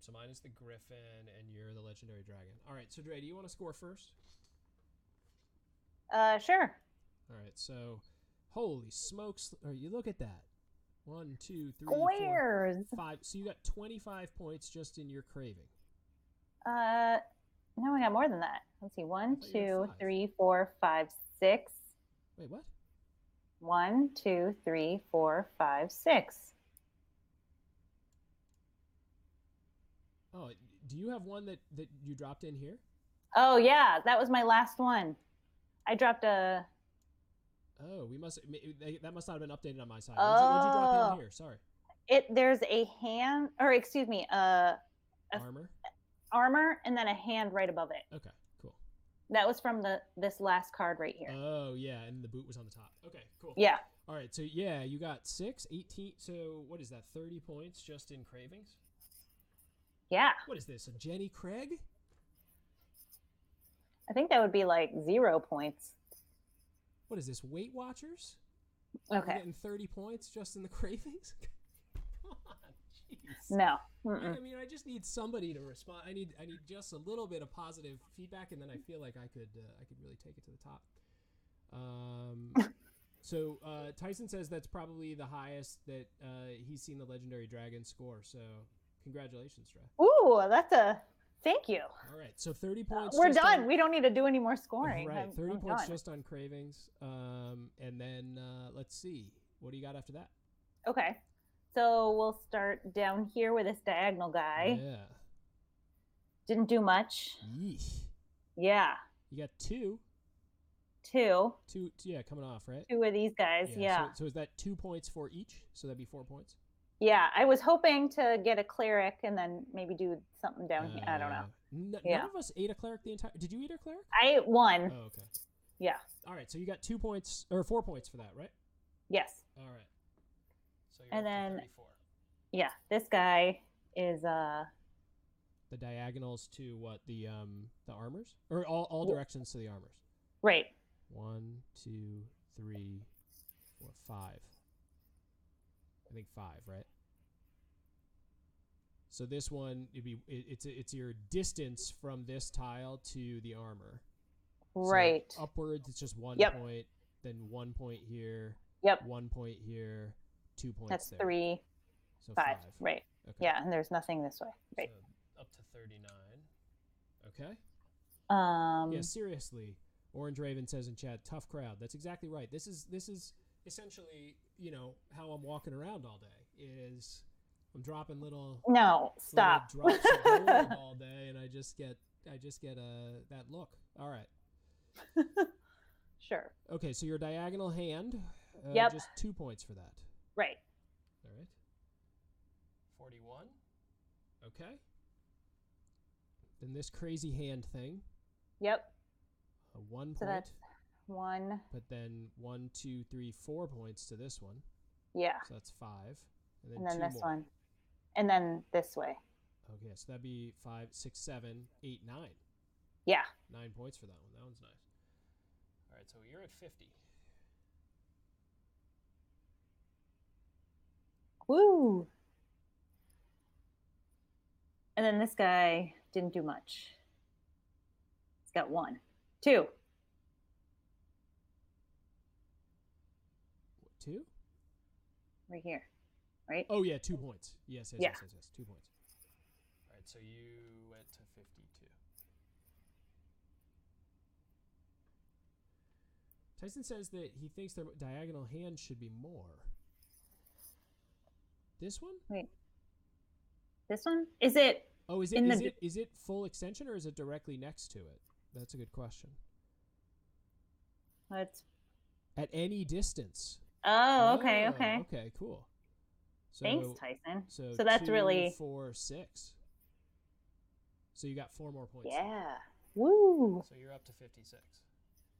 So mine is the griffin, and you're the legendary dragon. All right. So Dre, do you want to score first? Sure. All right. So, holy smokes! You look at that. 1, 2, 3, Squares. 4, 5. So you got 25 points just in your craving. No, I got more than that. Let's see. 1, 2, 3, 4, 5, 6. Wait, what? 1, 2, 3, 4, 5, 6. Oh, do you have one that you dropped in here? Oh yeah, that was my last one. I dropped a. Oh, that must not have been updated on my side. What'd you drop in here? Sorry. There's a hand, or excuse me, armor, and then a hand right above it. Okay, cool. That was from this last card right here. Oh, yeah, and the boot was on the top. Okay, cool. Yeah. All right, so yeah, you got 6, 18. So what is that, 30 points just in cravings? Yeah. What is this, a Jenny Craig? I think that would be like 0 points. What is this, Weight Watchers? Okay. We're getting 30 points just in the cravings? Come on, jeez. No. I mean, I just need somebody to respond. I need just a little bit of positive feedback, and then I feel like I could really take it to the top. So Tyson says that's probably the highest that he's seen the Legendary Dragon score. So congratulations, Dre. Ooh, thank you. All right, so 30 points. We're done. We don't need to do any more scoring. Right, 30 I'm points done. just on cravings. And then let's see. What do you got after that? Okay. So we'll start down here with this diagonal guy. Yeah. Didn't do much. Yeesh. Yeah. You got 2. Two, yeah, coming off, right? 2 of these guys. Yeah. So is that 2 points for each? So that'd be 4 points? Yeah. I was hoping to get a cleric and then maybe do something down here. I don't know. None of us ate a cleric the entire... Did you eat a cleric? I ate 1. Oh, okay. Yeah. All right, so you got 2 points, or 4 points for that, right? Yes. All right. So you're And up to then 34. Yeah, this guy is the diagonals to what, the armors, or all directions to the armors? Right. 1, 2, 3, 4, 5. I think 5, right? So this one, it's your distance from this tile to the armor. Right. So upwards, it's just 1 point, then 1 point here. Yep. 1 point here, 2 points. That's there. 3, So 5. Right. Okay. Yeah, and there's nothing this way. Right. So up to 39. Okay. Yeah, seriously. Orange Raven says in chat, tough crowd. That's exactly right. This is essentially, how I'm walking around all day. Is I'm dropping little stop little drops of gold all day, and I just get that look. All right. Sure. Okay, so your diagonal hand. Yep. Just 2 points for that. Right. All right. 41. Okay. Then this crazy hand thing. Yep. 1 point. So that's 1. But then 1, 2, 3, 4 points to this one. Yeah. So that's 5. And then 2 this more. one. And then this way. Okay, so that'd be 5, 6, 7, 8, 9. Yeah. 9 points for that one. That one's nice. All right, so you're at 50. Woo. And then this guy didn't do much. He's got 1. 2. 2? Right here. Right? Oh, yeah, 2 points. Yes. 2 points. All right, so you went to 52. Tyson says that he thinks their diagonal hand should be more. This one? Wait. This one? Is it? Oh, is it full extension or is it directly next to it? That's a good question. Let's. At any distance. Oh, okay. Okay, cool. So, thanks, Tyson. So that's 2, really 4, 6. So you got 4 more points. Yeah. Woo. So you're up to 56.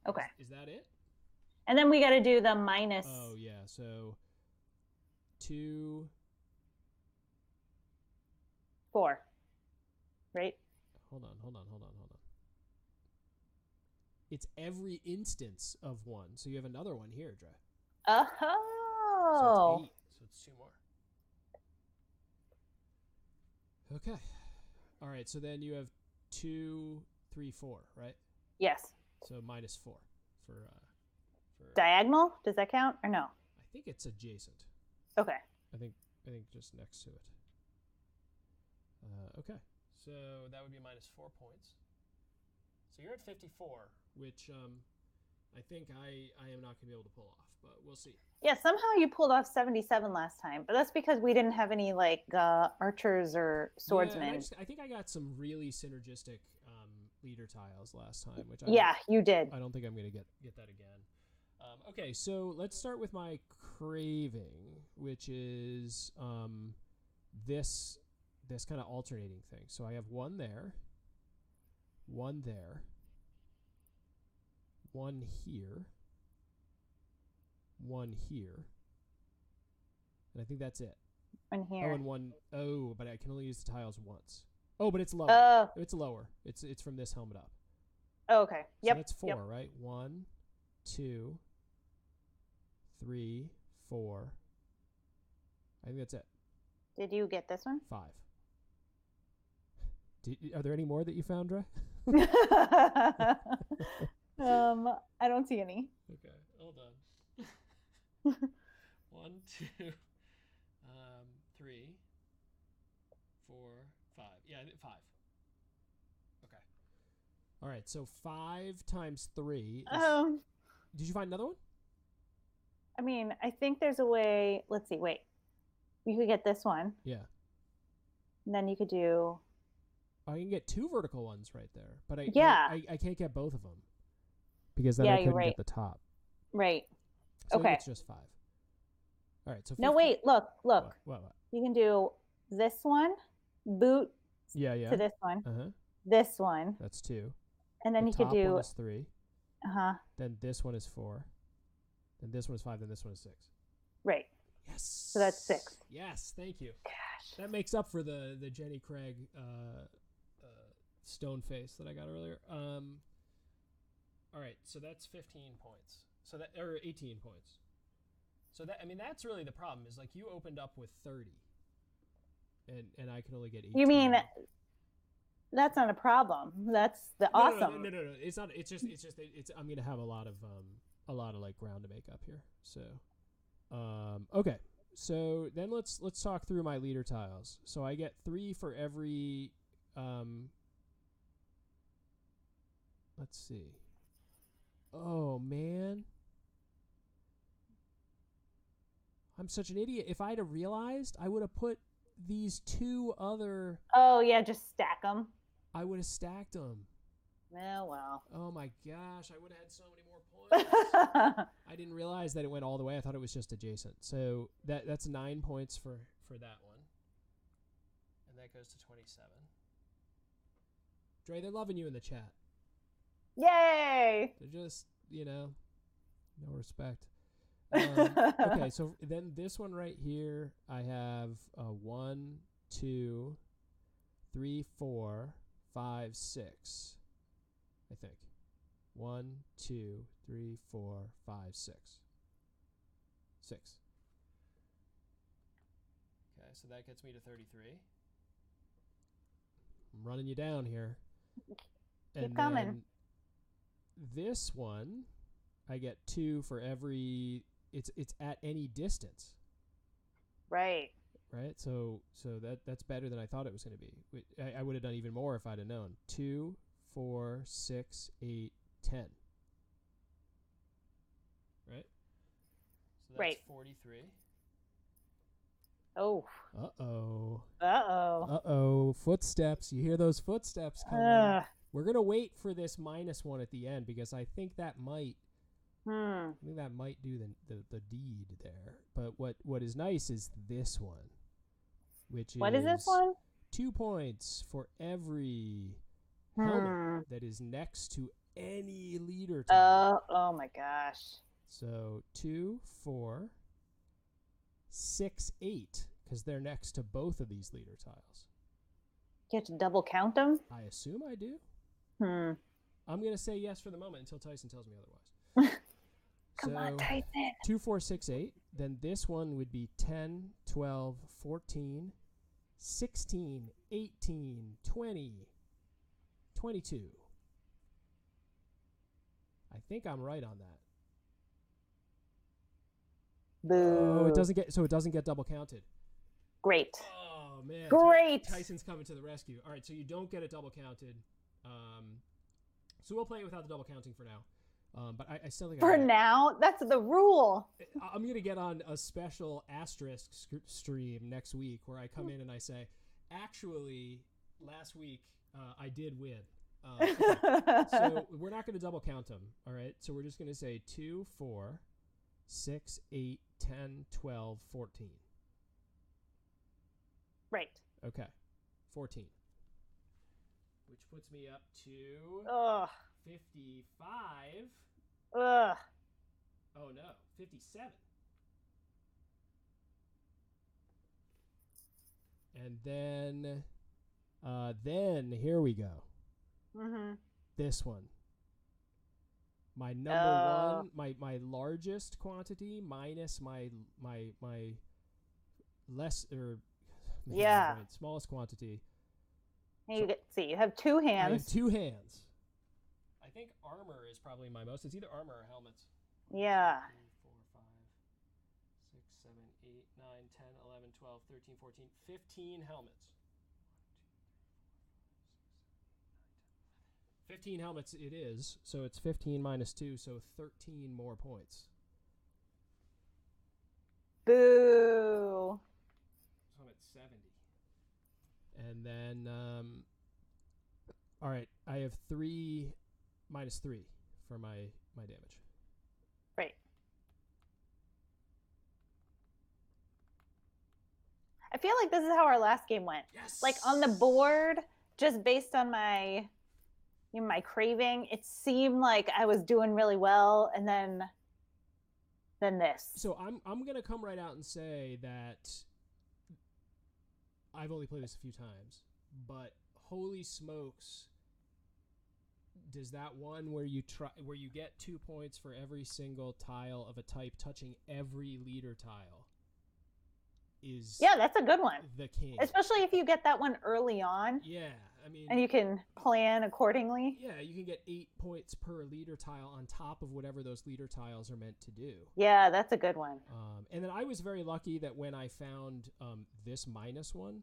Okay. Is that it? And then we got to do the minus. Oh yeah. So 2. 4. Right? Hold on. It's every instance of 1. So you have another one here, Dre. Oh. So it's 8. So it's 2 more. Okay. All right. So then you have 2, 3, 4, right? Yes. So minus 4 for diagonal. Does that count or no? I think it's adjacent. Okay. I think just next to it. Okay. So that would be minus 4 points. So you're at 54, which I think I am not going to be able to pull off, but we'll see. Yeah, somehow you pulled off 77 last time, but that's because we didn't have any archers or swordsmen. Yeah, I think I got some really synergistic leader tiles last time, which you did. I don't think I'm going to get that again. Okay, so let's start with my craving, which is this kind of alternating thing. So I have 1 there, 1 there, one here, one here, and I think that's it. And here. Oh, and one. Oh, but I can only use the tiles once. Oh, but it's lower. It's lower. It's from this helmet up. Oh, okay. Yep. So that's 4, right? 1, 2, 3, 4. I think that's it. Did you get this one? 5. Are there any more that you found, Dre? I don't see any. Okay, hold on. 1, 2, 3, 4, 5. Yeah, 5. Okay. All right, so 5 times 3 is... Did you find another one? I mean, I think there's a way. Let's see. Wait. You could get this one. Yeah. And then you could do... I can get 2 vertical ones right there, but I can't get both of them because then I couldn't get the top. Right. So okay. It's just 5. All right. So 50. No, wait. Look. What? You can do this one, boot to this one, Uh-huh. this one. That's 2. And then the you could do... top one is 3. Uh-huh. Then this one is 4. Then this one is 5. Then this one is 6. Right. Yes. So that's 6. Yes. Thank you. Gosh. That makes up for the Jenny Craig stone face that I got earlier. All right. So that's 15 points. Or 18 points. So that's really the problem is like you opened up with 30 and I can only get 18. You mean that's not a problem. That's awesome. No. It's not. It's just I'm going to have a lot of like ground to make up here. So, okay. So then let's talk through my leader tiles. So I get 3 for every, let's see. Oh man. I'm such an idiot. If I'd have realized, I would have put these 2 other... Oh, yeah, just stack them. I would have stacked them. Oh, well. Oh, my gosh. I would have had so many more points. I didn't realize that it went all the way. I thought it was just adjacent. So that's 9 points for that one. And that goes to 27. Dre, they're loving you in the chat. Yay! They're just, no respect. Okay, so then this one right here, I have 1, 2, 3, 4, 5, 6. I think 1, 2, 3, 4, 5, 6. 6. Okay, so that gets me to 33. I'm running you down here. Keep coming. This one, I get 2 for every. It's at any distance. Right. Right. So that's better than I thought it was going to be. I would have done even more if I'd have known. 2, 4, 6, 8, 10. Right. So that's 43. Oh. Uh-oh. Footsteps. You hear those footsteps coming. We're going to wait for this -1 at the end because I think that might do the deed there. But what is nice is this one, which what is this one? 2 points for every helmet that is next to any leader tile. Oh my gosh. So 2, 4, 6, 8, because they're next to both of these leader tiles. You have to double count them? I assume I do. I'm going to say yes for the moment until Tyson tells me otherwise. Come on, Tyson. 2, 4, 6, 8. Then this one would be 10, 12, 14, 16, 18, 20, 22. I think I'm right on that. Boo. Oh, it doesn't get double counted. Great. Oh man. Great. Tyson's coming to the rescue. All right, so you don't get it double counted. So we'll play it without the double counting for now. But I still think for now, that's the rule. I'm gonna get on a special asterisk stream next week where I come in and I say, actually, last week I did win. So we're not gonna double count them. All right. So we're just gonna say 2, 4, 6, 8, 10, 12, 14. Right. Okay. 14. Which puts me up to 55. Ugh. Oh no, 57. And then here we go. Mm-hmm. This one. My number Oh. one, my largest quantity minus my less or Yeah. smallest quantity. You see, you have two I have hands. 2 hands. I think armor is probably my most. It's either armor or helmets. Yeah. 1, 2, 3, 4, 5, 6, 7, 8, 9, 10, 11, 12, 13, 14, 15 helmets. 15 helmets it is, so it's 15 minus 2, so 13 more points. Boo. So I'm at 70. And then, all right, I have 3 minus 3 for my damage. Right. I feel like this is how our last game went. Yes. Like on the board, just based on my craving, it seemed like I was doing really well, and then this. So I'm gonna come right out and say that I've only played this a few times, but holy smokes, does that one where you get 2 points for every single tile of a type touching every leader tile is that's a good one. The king. Especially if you get that one early on. Yeah, I mean, and you can plan accordingly. Yeah, you can get 8 points per leader tile on top of whatever those leader tiles are meant to do. Yeah, that's a good one. And then I was very lucky that when I found this minus one,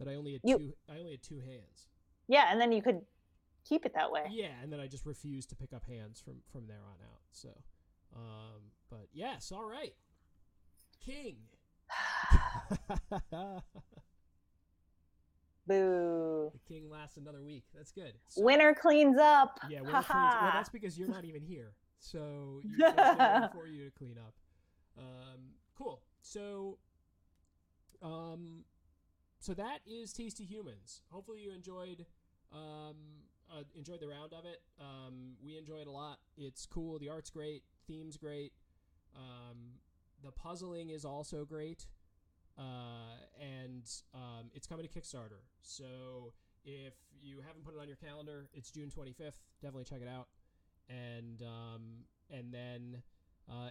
that I only had 2 hands. Yeah, and then you could keep it that way. Yeah, and then I just refused to pick up hands from there on out. So, but yes, all right, king. Boo. The king lasts another week. That's good. So, winner cleans up. Yeah, winner cleans up. Well, that's because you're not even here. So there's no one for you to clean up. Cool. So that is Tasty Humans. Hopefully you enjoyed the round of it. We enjoyed a lot. It's cool. The art's great. Theme's great. The puzzling is also great. And it's coming to Kickstarter. So if you haven't put it on your calendar, it's June 25th. Definitely check it out. And then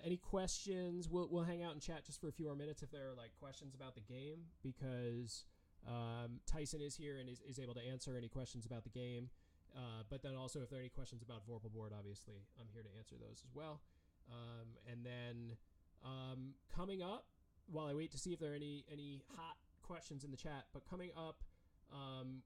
any questions, we'll hang out and chat just for a few more minutes if there are like questions about the game, because Tyson is here and is able to answer any questions about the game. But then also if there are any questions about Vorpal board, obviously I'm here to answer those as well. And then coming up, while I wait to see if there are any hot questions in the chat, but coming up,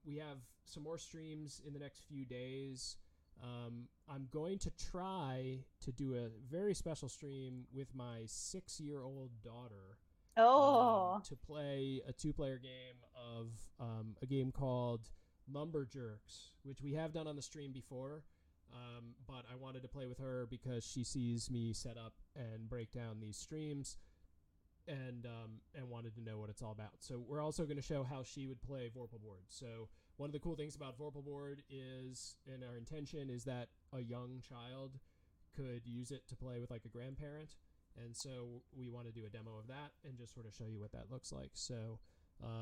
we have some more streams in the next few days. I'm going to try to do a very special stream with my 6-year-old daughter. To play a 2-player game of a game called Lumberjerks, which we have done on the stream before. But I wanted to play with her because she sees me set up and break down these streams. And wanted to know what it's all about. So we're also going to show how she would play Vorpal board. So one of the cool things about Vorpal board is, and our intention is that a young child could use it to play with like a grandparent. And so we want to do a demo of that and just sort of show you what that looks like. So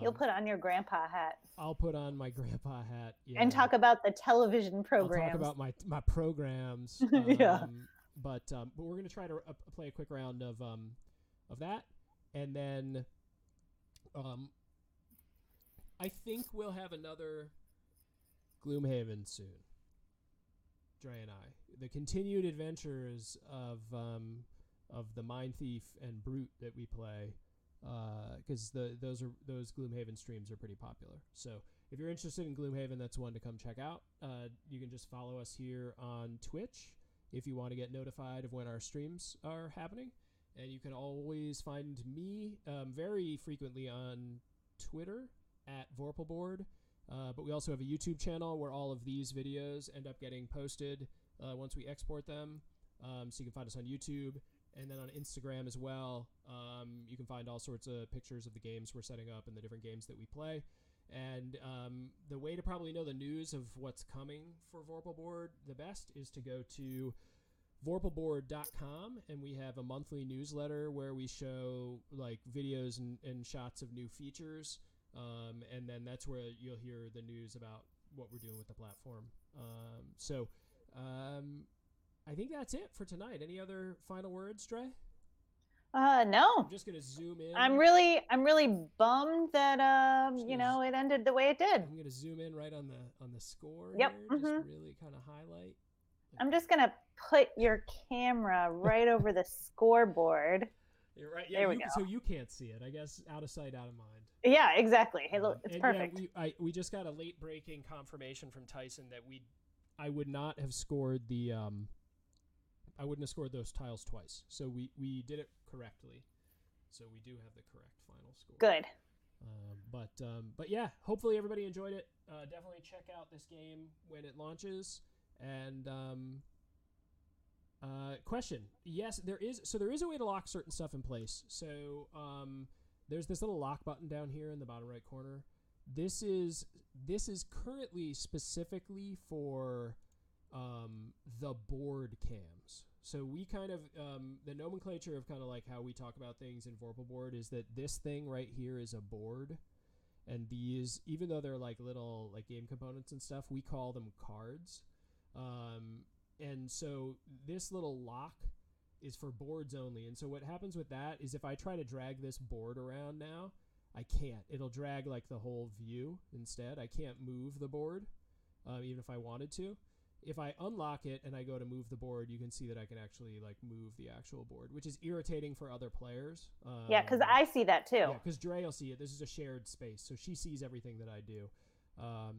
you'll put on your grandpa hat. I'll put on my grandpa hat. Yeah. And talk about the television programs. I'll talk about my programs. Yeah. But we're going to try to play a quick round of that. And then I think we'll have another Gloomhaven soon, Dre and I. The continued adventures of the Mind Thief and Brute that we play, because those Gloomhaven streams are pretty popular. So if you're interested in Gloomhaven, that's one to come check out. You can just follow us here on Twitch if you want to get notified of when our streams are happening. And you can always find me very frequently on Twitter at Vorpalboard. But we also have a YouTube channel where all of these videos end up getting posted once we export them. So you can find us on YouTube. And then on Instagram as well. You can find all sorts of pictures of the games we're setting up and the different games that we play. And the way to probably know the news of what's coming for Vorpal board the best is to go to vorpalboard.com, and we have a monthly newsletter where we show like videos and shots of new features, and then that's where you'll hear the news about what we're doing with the platform. I think that's it for tonight. Any other final words, Dre? No. I'm just gonna zoom in. I'm really bummed that it ended the way it did. I'm gonna zoom in right on the score. Yep. Here, mm-hmm. Just really kind of highlight. I'm just gonna put your camera right over the scoreboard. You're right. Yeah, there we go. So you can't see it. I guess out of sight, out of mind. Yeah, exactly. Hey, look, it's perfect. Yeah, we just got a late breaking confirmation from Tyson that I would not have scored the I wouldn't have scored those tiles twice. So we did it correctly. So we do have the correct final score. Good. But yeah, hopefully everybody enjoyed it. Definitely check out this game when it launches. And question: yes, there is a way to lock certain stuff in place. So there's this little lock button down here in the bottom right corner. This is currently specifically for the board cams. So we kind of the nomenclature of kind of like how we talk about things in Vorpal board is that this thing right here is a board, and these, even though they're like little like game components and stuff, we call them cards. And so this little lock is for boards only. And so what happens with that is if I try to drag this board around now, I can't. It'll drag like the whole view instead. I can't move the board, even if I wanted to. If I unlock it and I go to move the board, you can see that I can actually like move the actual board, which is irritating for other players. Yeah, because I see that too. Yeah, because Dre will see it. This is a shared space, so she sees everything that I do.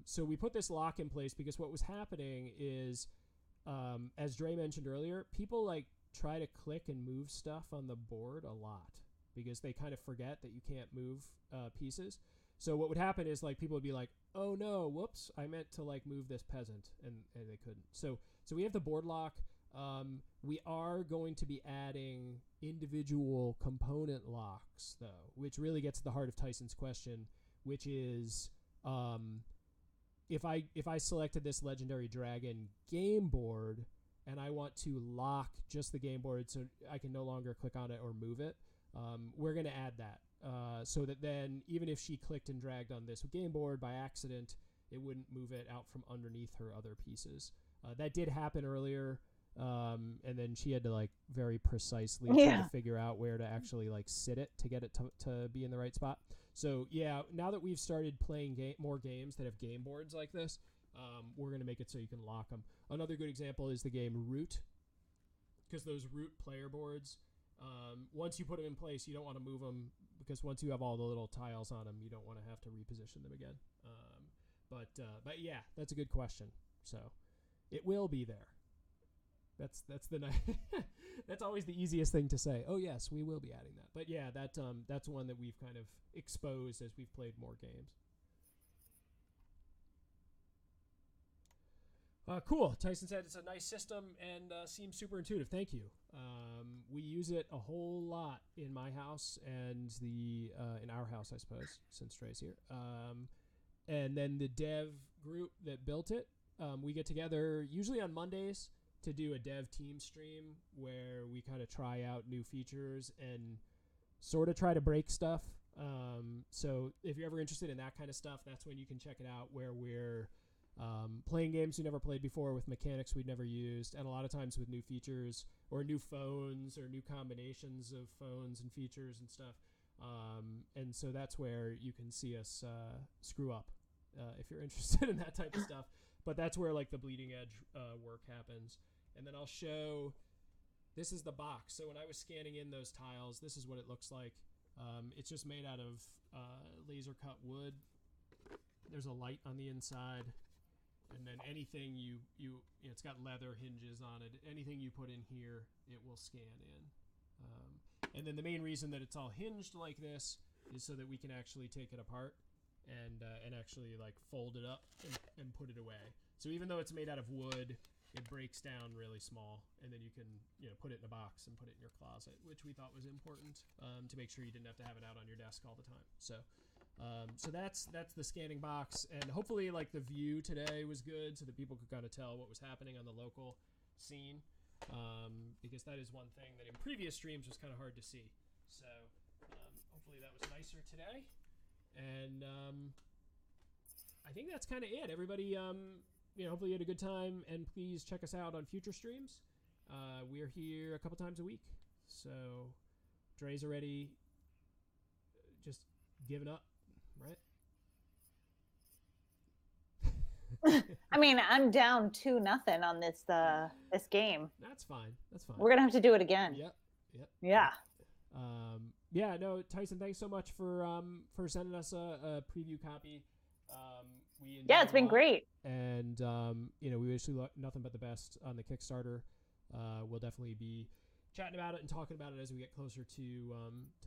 So we put this lock in place because what was happening is, as Dre mentioned earlier, people like try to click and move stuff on the board a lot because they kind of forget that you can't move pieces. So what would happen is like people would be like, oh no, whoops, I meant to like move this peasant, and they couldn't. So we have the board lock. We are going to be adding individual component locks though, which really gets to the heart of Tyson's question, which is if I selected this legendary dragon game board and I want to lock just the game board so I can no longer click on it or move it, we're going to add that. So that then even if she clicked and dragged on this game board by accident, it wouldn't move it out from underneath her other pieces. That did happen earlier, and then she had to like very precisely try to figure out where to actually like sit it to get it to be in the right spot. So yeah, now that we've started playing more games that have game boards like this, we're going to make it so you can lock them. Another good example is the game Root, because those Root player boards, once you put them in place, you don't want to move them because once you have all the little tiles on them, you don't want to have to reposition them again. But yeah, that's a good question. So it will be there. That's that's always the easiest thing to say. Oh yes, we will be adding that. But yeah, that's one that we've kind of exposed as we've played more games. Cool. Tyson said it's a nice system and seems super intuitive. Thank you. We use it a whole lot in my house and in our house, I suppose, since Trey's here. And then the dev group that built it, we get together usually on Mondays to do a dev team stream where we kind of try out new features and sort of try to break stuff. So if you're ever interested in that kind of stuff, that's when you can check it out, where we're playing games we never played before with mechanics we'd never used, and a lot of times with new features or new phones or new combinations of phones and features and stuff. And so that's where you can see us screw up if you're interested in that type of stuff. But that's where like the bleeding edge work happens. And then I'll show, this is the box. So when I was scanning in those tiles, this is what it looks like. It's just made out of laser cut wood. There's a light on the inside. And then anything it's got leather hinges on it. Anything you put in here, it will scan in. And then the main reason that it's all hinged like this is so that we can actually take it apart and actually like fold it up and put it away. So even though it's made out of wood, it breaks down really small, and then you can put it in a box and put it in your closet, which we thought was important to make sure you didn't have to have it out on your desk all the time. So that's the scanning box, and hopefully like the view today was good so that people could kind of tell what was happening on the local scene. because that is one thing that in previous streams was kind of hard to see. So hopefully that was nicer today. And I think that's kind of it. Everybody, hopefully you had a good time, and please check us out on future streams. We're here a couple times a week. So Dre's already just giving up, right? I mean, I'm down 2-0 on this game. That's fine. We're gonna have to do it again. Yep. Yeah. No, Tyson, thanks so much for sending us a preview copy. It's been great. And we wish you nothing but the best on the Kickstarter. We'll definitely be chatting about it and talking about it as we get closer to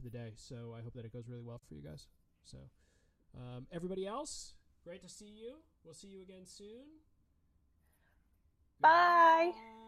the day. So I hope that it goes really well for you guys. So everybody else, great to see you. We'll see you again soon. Bye. Goodbye.